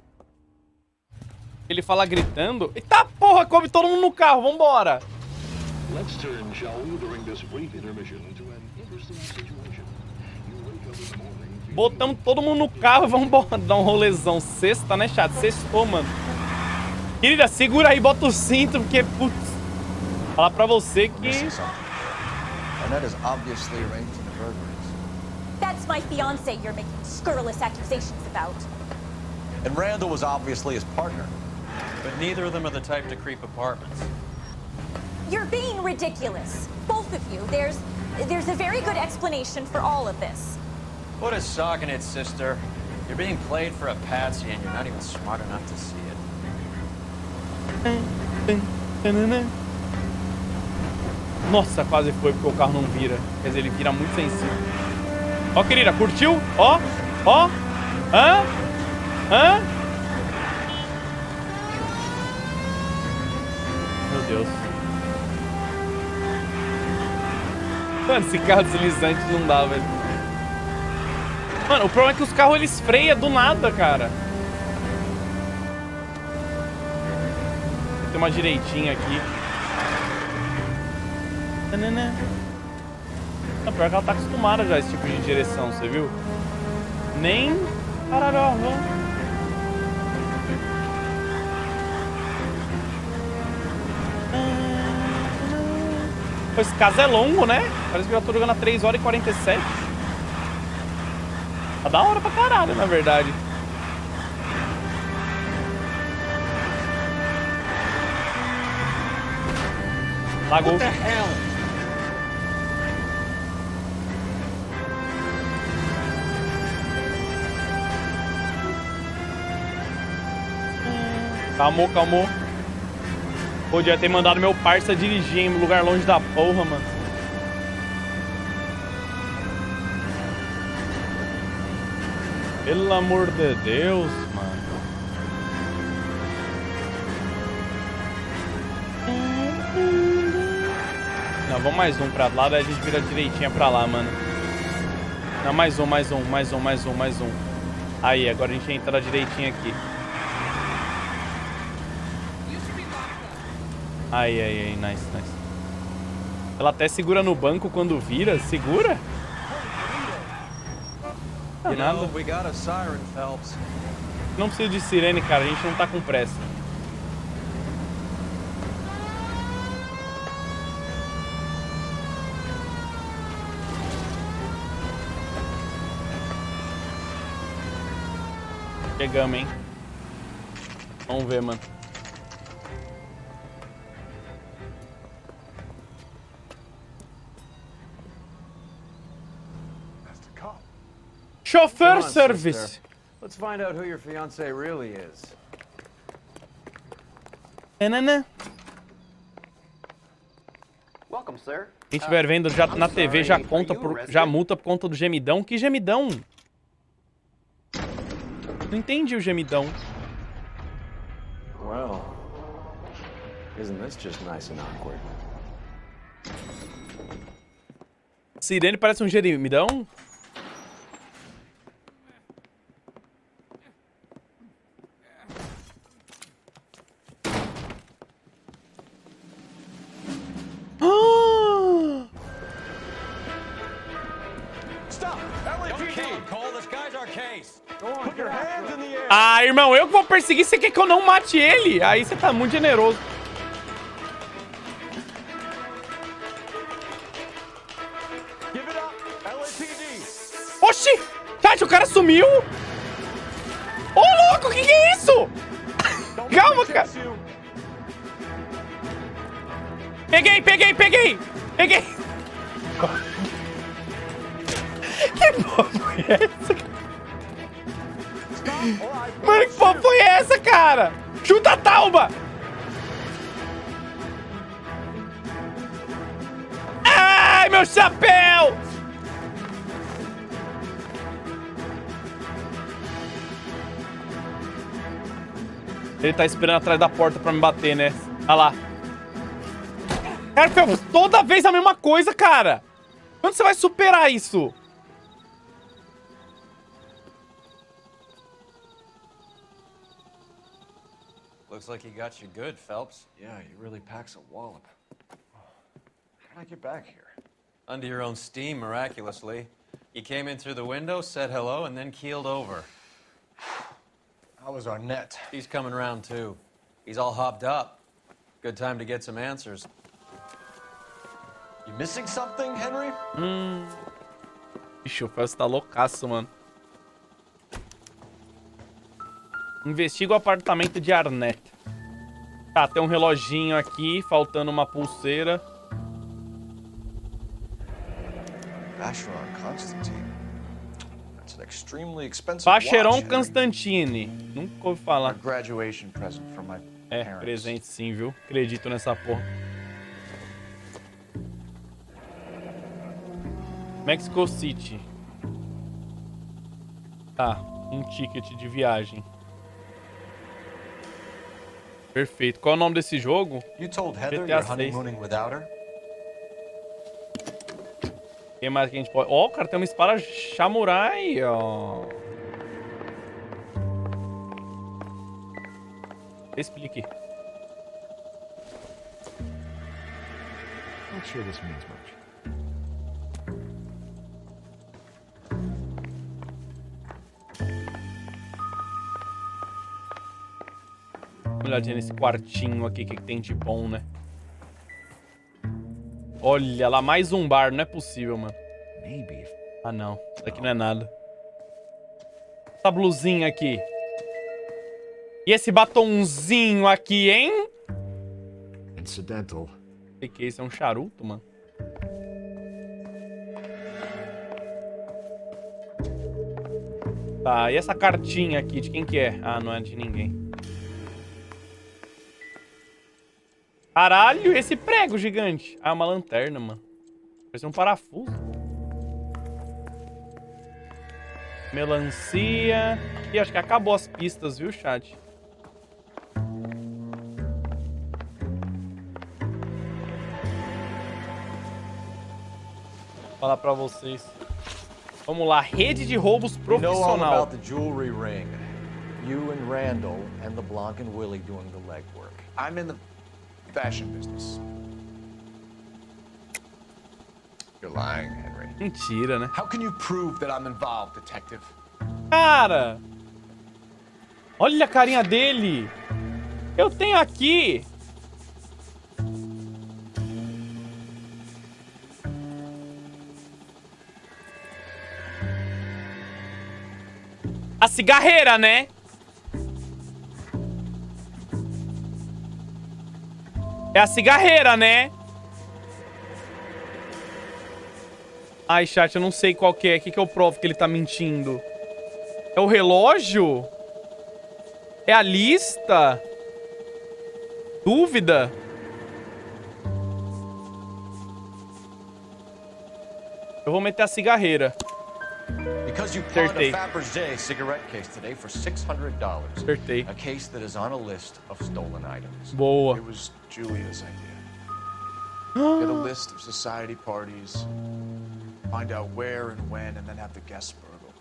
Ele fala gritando. Eita porra, come todo mundo no carro, vambora. Let's turn, shall we, during this brief intermission to an interesting situation. You wake up in the morning. Botamos todo mundo no carro e vambora dar um rolezão. Sexta, né, chato? Sextou, mano. Querida, segura aí, bota o cinto, porque, putz. Falar pra você que... Arnett is obviously arranged in the burglaries. That's my fiance you're making scurrilous accusations about. And Randall was obviously his partner. But neither of them are the type to creep apartments. You're being ridiculous. Both of you. There's a very good explanation for all of this. Put a sock in it, sister. You're being played for a patsy and you're not even smart enough to see it. Nossa, quase foi porque o carro não vira. Quer dizer, ele vira muito sensível. Ó, querida, curtiu? Ó, ó. Hã? Hã? Meu Deus. Mano, esse carro deslizante não dá, velho. Mano, o problema é que os carros eles freiam do nada, cara. Tem uma direitinha aqui. Não, pior que ela tá acostumada já a esse tipo de direção, você viu? Nem... Caralho, Pô, esse caso é longo, né? Parece que eu já tô jogando a 3 horas e 47. Tá da hora pra caralho, na verdade. Lagou. What the hell? Calmou, calmou. Podia ter mandado meu parça dirigir em um lugar longe da porra, mano. Pelo amor de Deus, mano. Não, vamos mais um pra lá, daí a gente vira direitinha pra lá, mano. Não, mais um. Aí, agora a gente entra direitinho aqui. Aí, nice. Ela até segura no banco quando vira. Segura? You Nada. know, we got a siren, Phelps. Não precisa de sirene, cara. A gente não tá com pressa. Chegamos, hein? Vamos ver, mano. Chauffeur service. Let's find out who your fiancé really is. Né? Welcome, sir. Quem estiver vendo já na TV já conta já multa por conta do gemidão. Que gemidão? Não entendi o gemidão. Well, isn't this just nice and awkward? Sirene parece um gemidão? Ah, irmão, eu que vou perseguir, você quer que eu não mate ele? Aí você tá muito generoso. Oxi! Chat, o cara sumiu! Ô, louco, que é isso? Calma, cara. Peguei! Peguei! Que porra foi essa? Mano, que porra foi essa, cara? Chuta a tauba! Ai, meu chapéu! Ele tá esperando atrás da porta pra me bater, né? Olha lá. Cara, toda vez a mesma coisa, cara. Quando você vai superar isso? Looks like he got you good, Phelps. Yeah, he really packs a wallop. How did I get back here? Under your own steam, miraculously. You came in through the window, said hello, and then keeled over. How was Arnett? He's coming around, too. He's all hopped up. Good time to get some answers. You missing something, Henry? Ixi, o Phelps tá loucaço, mano. Investiga o apartamento de Arnett. Tá, tem um reloginho aqui, faltando uma pulseira. Vacheron Constantine. That's an extremely expensive Vacheron watch, Henry. Constantine. Nunca ouvi falar. A graduation present from my É, parents. presente sim, viu? Acredito nessa porra. Mexico City. Tá, um ticket de viagem. Perfeito. Qual é o nome desse jogo? You told Heather GTA you're 6. honeymooning without her? O que mais que a gente pode... Ó, o cara tem uma espada samurai, ó. Explique. Not sure this means much. Dá uma olhadinha nesse quartinho aqui, o que tem de bom, né? Olha lá, mais um bar. Não é possível, mano. Ah, não. Isso daqui não é nada. Essa blusinha aqui. E esse batonzinho aqui, hein? Incidental. O que é isso? É um charuto, mano? Tá, e essa cartinha aqui, de quem que é? Ah, não é de ninguém. Caralho, esse prego gigante. Ah, é uma lanterna, mano. Parece um parafuso. Melancia. E acho que acabou as pistas, viu, chat? Vou falar pra vocês. Vamos lá, rede de roubos We know all profissional. about the jewelry ring. You and Randall and the Blanc and Willie doing the legwork. I'm in the fashion business. You're lying, Henry. Mentira, né? How can you prove that I'm involved, detective? Cara! Olha a carinha dele! Eu tenho aqui! A cigarreira, né? É a cigarreira, né? Ai, chat, eu não sei qual que é. O que eu provo que ele tá mentindo? É o relógio? É a lista? Dúvida? Eu vou meter a cigarreira. Because you pawned Acertei. a Fabergé cigarette case today for $600. Acertei. A case that is on a list of stolen items. Boa. It was Julia's idea. Get a list of society parties, find out where and when, and then have the guests burgle.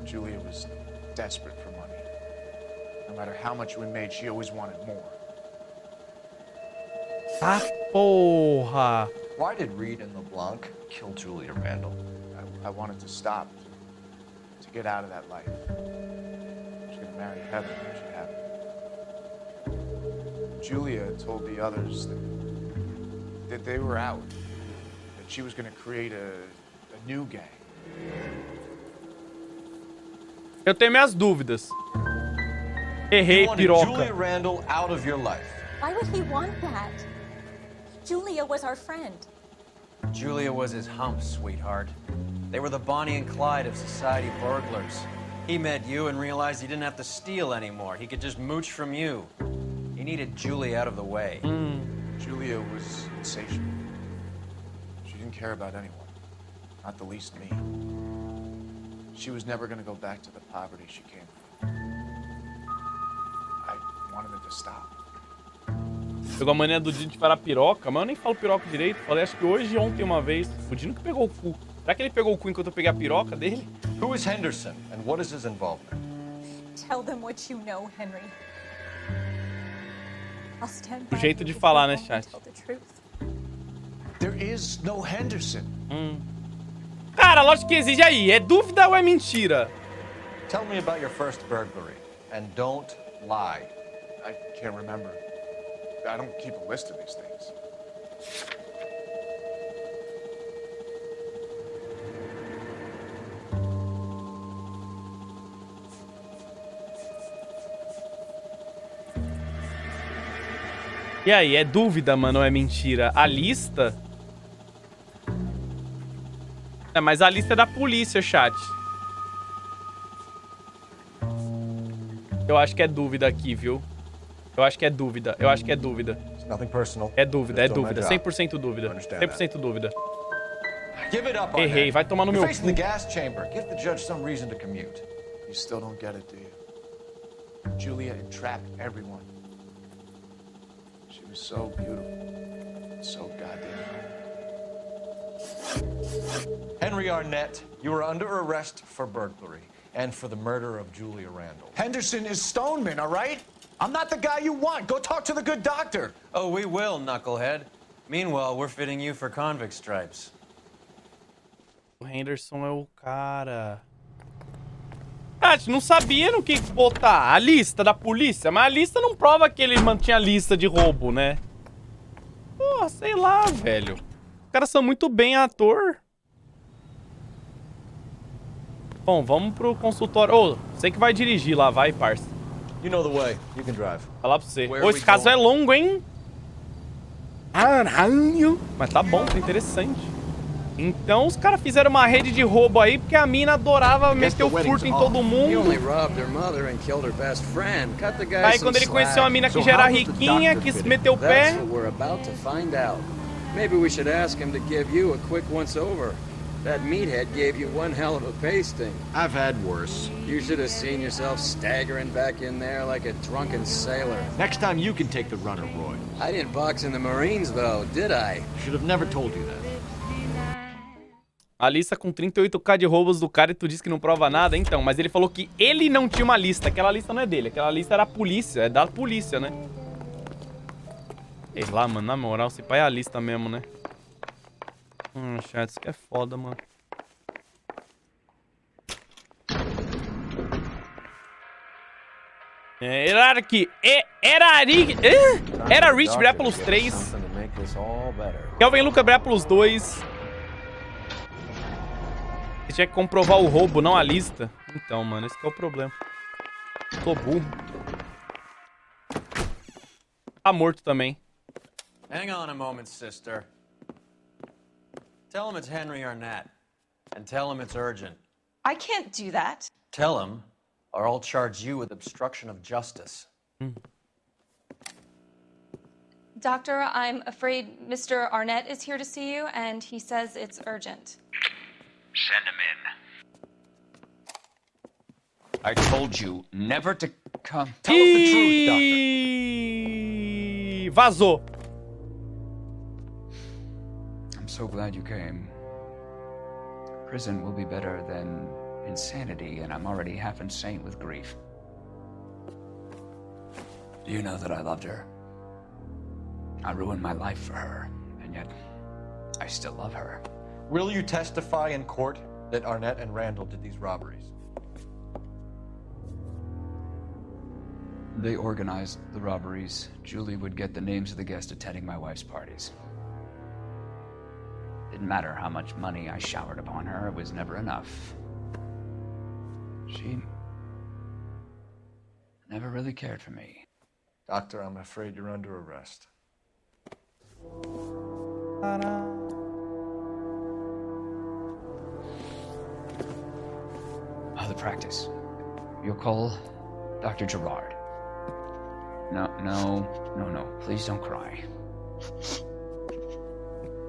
Julia was desperate for money. No matter how much we made, she always wanted more. Ah, porra! Why did Reed and LeBlanc kill Julia Randall? I wanted to stop, to get out of that life. I was gonna marry Heather when she happened. Julia told the others that they were out, that she was gonna create a new gang. Eu tenho minhas dúvidas. Errei, piroca. Julia Randall out of your life. Why would he want that? Julia was our friend. Julia was his hump, sweetheart. They were the Bonnie and Clyde of society burglars. He met you and realized he didn't have to steal anymore. He could just mooch from you. He needed Julia out of the way. Julia was insatiable. She didn't care about anyone, not the least me. She was never going to go back to the poverty she came from. I wanted it to stop. Pegou a mania do Dino de falar piroca, mas eu nem falo piroca direito. Falei acho que hoje e ontem uma vez. O Dino que pegou o cu. Será que ele pegou o cu enquanto eu peguei a piroca dele? Who is Henderson and what is his involvement? Tell them what you know, Henry. I'll stand O jeito de falar, né, chat? There is no Henderson. Cara, lógico que exige aí. É dúvida ou é mentira? Tell me about your first burglary and don't lie. I can't remember. I don't keep a list of these things. E aí, é dúvida, mano, ou é mentira? A lista? É, mas a lista é da polícia, chat. Eu acho que é dúvida aqui, viu? Eu acho que é dúvida. Eu acho que é dúvida. É dúvida, é dúvida. 100% dúvida. 100% dúvida. Give it up, Errei, vai tomar no meu cu. Facing the gas chamber. Give the judge some reason to commute. You still don't get it, do you? Julia entrapped everyone. She was so beautiful. So goddamn hot. Henry Arnett, you are under arrest for burglary and for the murder of Julia Randall. Henderson is Stoneman, all right? I'm not the guy you want. Go talk to the good doctor. Oh, we will, knucklehead. Meanwhile, we're fitting you for convict stripes. O Henderson é o cara. Chat, não sabia no que botar. A lista da polícia. Mas a lista não prova que ele mantinha a lista de roubo, né? Pô, sei lá, velho. Os caras são muito bem ator. Bom, vamos pro consultório. Ô, você que vai dirigir lá, vai, parça. You know the way. You can drive. Falar pra você. Ô, esse caso é longo, hein? Caralho. Mas tá bom, tá interessante. Então os caras fizeram uma rede de roubo aí porque a mina adorava meter o furto em todo mundo. Aí quando ele conheceu uma mina que já era riquinha, quis meter o pé. Maybe we should ask him to give you a quick once-over. That meathead gave you one hell of a pasting. I've had worse. You should have seen yourself staggering back in there like a drunken sailor. Next time you can take the runner, Roy. I didn't box in the Marines, though, did I? Should have never told you that. A lista com 38k de roubos do cara e tu diz que não prova nada? Então, mas ele falou que ele não tinha uma lista. Aquela lista não é dele. Aquela lista era a polícia. É da polícia, né? Sei lá, mano. Na moral, se pá é a lista mesmo, né? Chat, isso que é foda, mano. Era aqui. Era Rich brigar pelos 3. Kelvin Luca brigar pelos 2. Você tinha que comprovar o roubo, não a lista. Então, mano, esse que é o problema. Tô burro. Tá morto também. Hang on a moment, sister. Tell him it's Henry Arnett. And tell him it's urgent. I can't do that. Tell him, or I'll charge you with obstruction of justice. Doctor, I'm afraid Mr. Arnett is here to see you, and he says it's urgent. Send him in. I told you never to come. Tell us the truth, Doctor. Vazou. I'm so glad you came. Prison will be better than insanity, and I'm already half insane with grief. Do you know that I loved her? I ruined my life for her, and yet I still love her. Will you testify in court that Arnett and Randall did these robberies? They organized the robberies. Julie would get the names of the guests attending my wife's parties. Didn't matter how much money I showered upon her, it was never enough. She never really cared for me. Doctor, I'm afraid you're under arrest. Oh, the practice. You'll call Dr. Gerard. No. Please don't cry.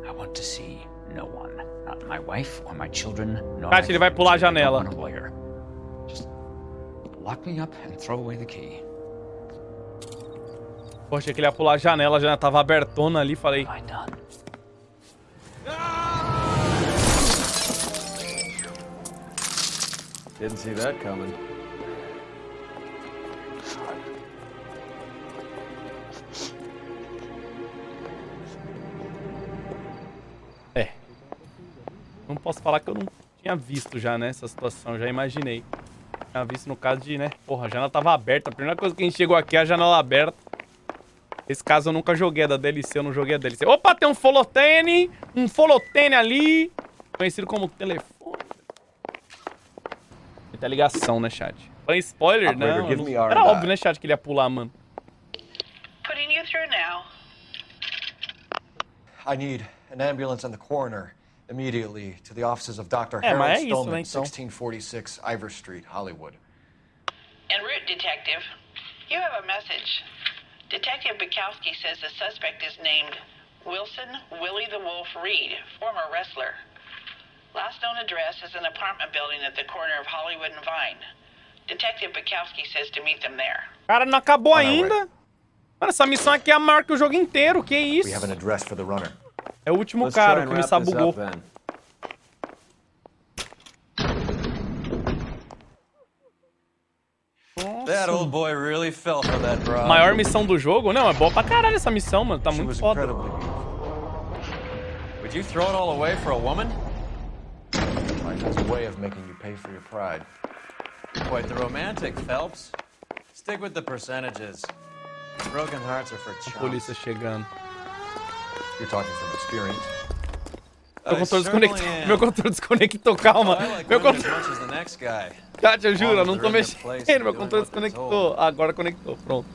I want to see no one. Not my wife or my children, nor Parte, ele vai pular a janela. I don't want a lawyer. Just lock me up and throw away the key. Pô, achei que ele ia pular a janela tava abertona ali, falei. Didn't see that coming. Não posso falar que eu não tinha visto já, né, essa situação, já imaginei. Tinha visto no caso de, né, porra, a janela tava aberta. A primeira coisa que a gente chegou aqui é a janela aberta. Esse caso eu nunca joguei, é da DLC, eu não joguei a DLC. Opa, tem um folotene ali, conhecido como telefone. Muita ligação, né, chat? Foi spoiler, não. Era óbvio, né, chat, que ele ia pular, mano. Putting you through now. I need an ambulance and the coroner immediately to the offices of Dr. É, Harold mas é isso, Stoneman, né, então. 1646 Ivor Street, Hollywood. En route, Detective. You have a message. Detective Bukowski says the suspect is named Wilson Willie the Wolf Reed, former wrestler. Last known address is an apartment building at the corner of Hollywood and Vine. Detective Bukowski says to meet them there. Cara, não acabou ainda. Mano, essa missão aqui é a maior que o jogo inteiro, que isso? We have an address for the runner. É o último cara que me sabugou. That old boy really fell for that broad. Maior missão do jogo? Não, é boa pra caralho essa missão, mano. Tá muito foda. Would you throw it all away for a woman? Life has a way of making you pay for your pride. Quite the romantic, Phelps. Stick with the percentages. Broken hearts are for chumps. Polícia chegando. You're talking from experience. Meu controle desconectou, calma. Meu controle... Chat, eu juro, eu não tô mexendo. Meu controle desconectou. Agora conectou, pronto.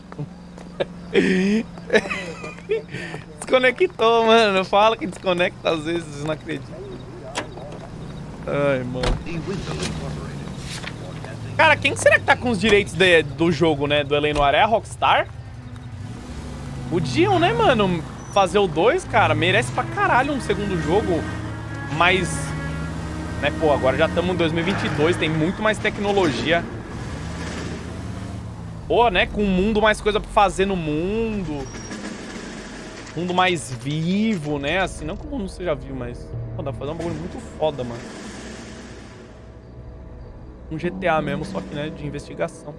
Desconectou, mano. Fala que desconecta às vezes, não acredito. Ai, mano. Cara, quem será que tá com os direitos do jogo, né? Do Noire? É a Rockstar? Podiam, né, mano? Fazer o 2, cara. Merece pra caralho um segundo jogo. Mas, né, pô, agora já estamos em 2022, tem muito mais tecnologia. Pô, né, com o mundo, mais coisa pra fazer no mundo. Mundo mais vivo, né, assim, não como você já viu, mas... Pô, dá pra fazer um bagulho muito foda, mano. Um GTA mesmo, só que, né, de investigação.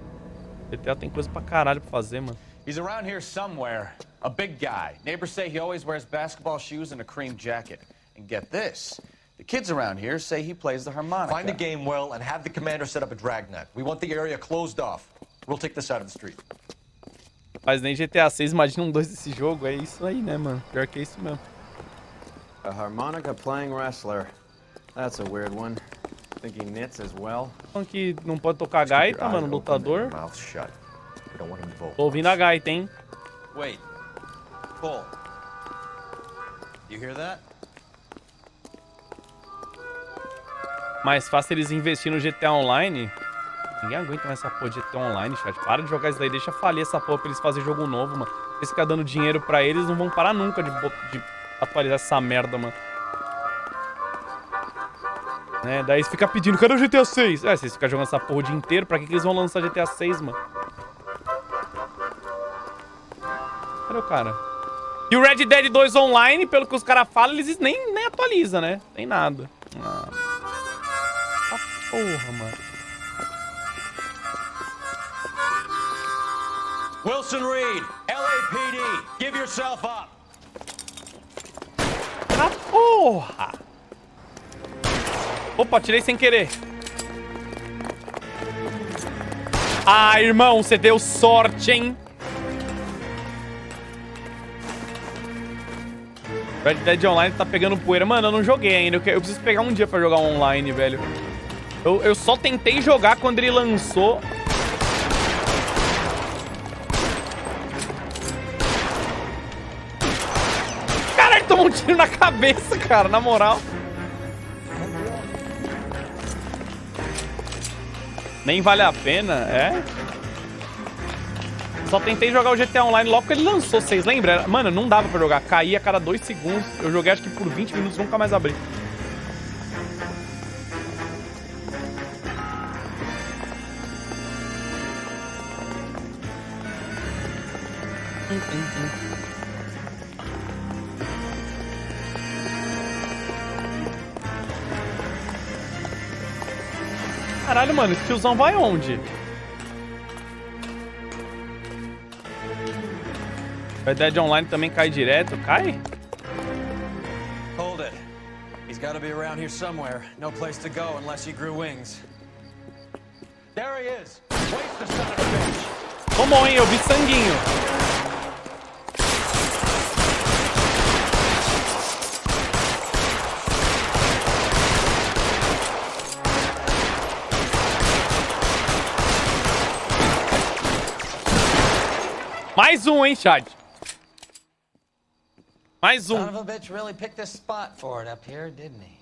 GTA tem coisa pra caralho pra fazer, mano. He's around here somewhere. A big guy. Neighbors say he always wears basketball shoes and a cream jacket. And get this, the kids around here say he plays the harmonica. Find the game well and have the commander set up a dragnet. We want the area closed off. We'll take this out of the street. Mas nem GTA 6, imagina um 2 desse jogo. É isso aí, né, mano? Pior que é isso mesmo. A harmonica playing wrestler. That's a weird one. Think he knits as well. Falando que não pode tocar gaita, mano, lutador. Tô ouvindo a gaita, hein? Wait. Cole. You hear that? Mais fácil eles investirem no GTA Online. Ninguém aguenta mais essa porra de GTA Online, chat. Para de jogar isso daí, deixa falir essa porra pra eles fazerem jogo novo, mano. Se eles ficarem dando dinheiro pra eles, não vão parar nunca de atualizar essa merda, mano. Né? Daí eles ficam pedindo, cadê o GTA 6? É, se eles ficarem jogando essa porra o dia inteiro, pra que eles vão lançar GTA 6, mano? Cadê o cara? E o Red Dead 2 Online, pelo que os caras falam, eles nem atualizam, né? Nem nada. Ah. Porra, mano. Wilson Reed, LAPD, give yourself up. Ah, porra! Opa, tirei sem querer. Ah, irmão, você deu sorte, hein? Red Dead Online tá pegando poeira. Mano, eu não joguei ainda. Eu preciso pegar um dia pra jogar online, velho. Eu só tentei jogar quando ele lançou. Caralho, tomou um tiro na cabeça, cara, na moral. Nem vale a pena, é? Só tentei jogar o GTA Online logo que ele lançou, vocês lembram? Mano, não dava pra jogar, caía a cada 2 segundos. Eu joguei acho que por 20 minutos, nunca mais abri. Caralho, mano, esse tiozão vai onde? Red Dead Online também cai direto, cai? Hold it. He's got to be around here somewhere. No place to go unless he grew wings. There he is. Waste the son of a bitch. Tomou, hein? Eu vi sanguinho. Mais um, hein, chat? Mais um. Son of a bitch really picked this spot for it up here, didn't he?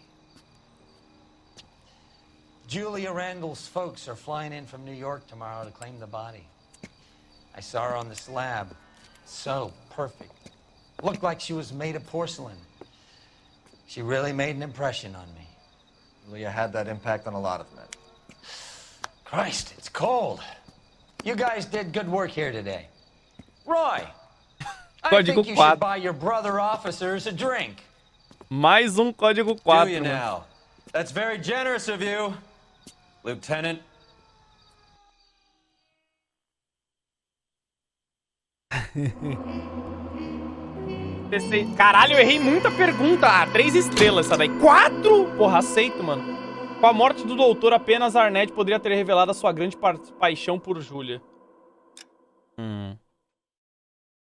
Julia Randall's folks are flying in from New York tomorrow to claim the body. I saw her on the slab. So perfect. Looked like she was made of porcelain. She really made an impression on me. Julia had that impact on a lot of men. Christ, it's cold. You guys did good work here today. Roy, I think you should buy your brother officers a drink. Mais código 4. Do you now? That's very generous of you, Lieutenant. Caralho, eu errei muita pergunta. Ah, 3 estrelas essa daí. 4? Porra, aceito, mano. Com a morte do doutor, apenas Arnett poderia ter revelado a sua grande paixão por Julia.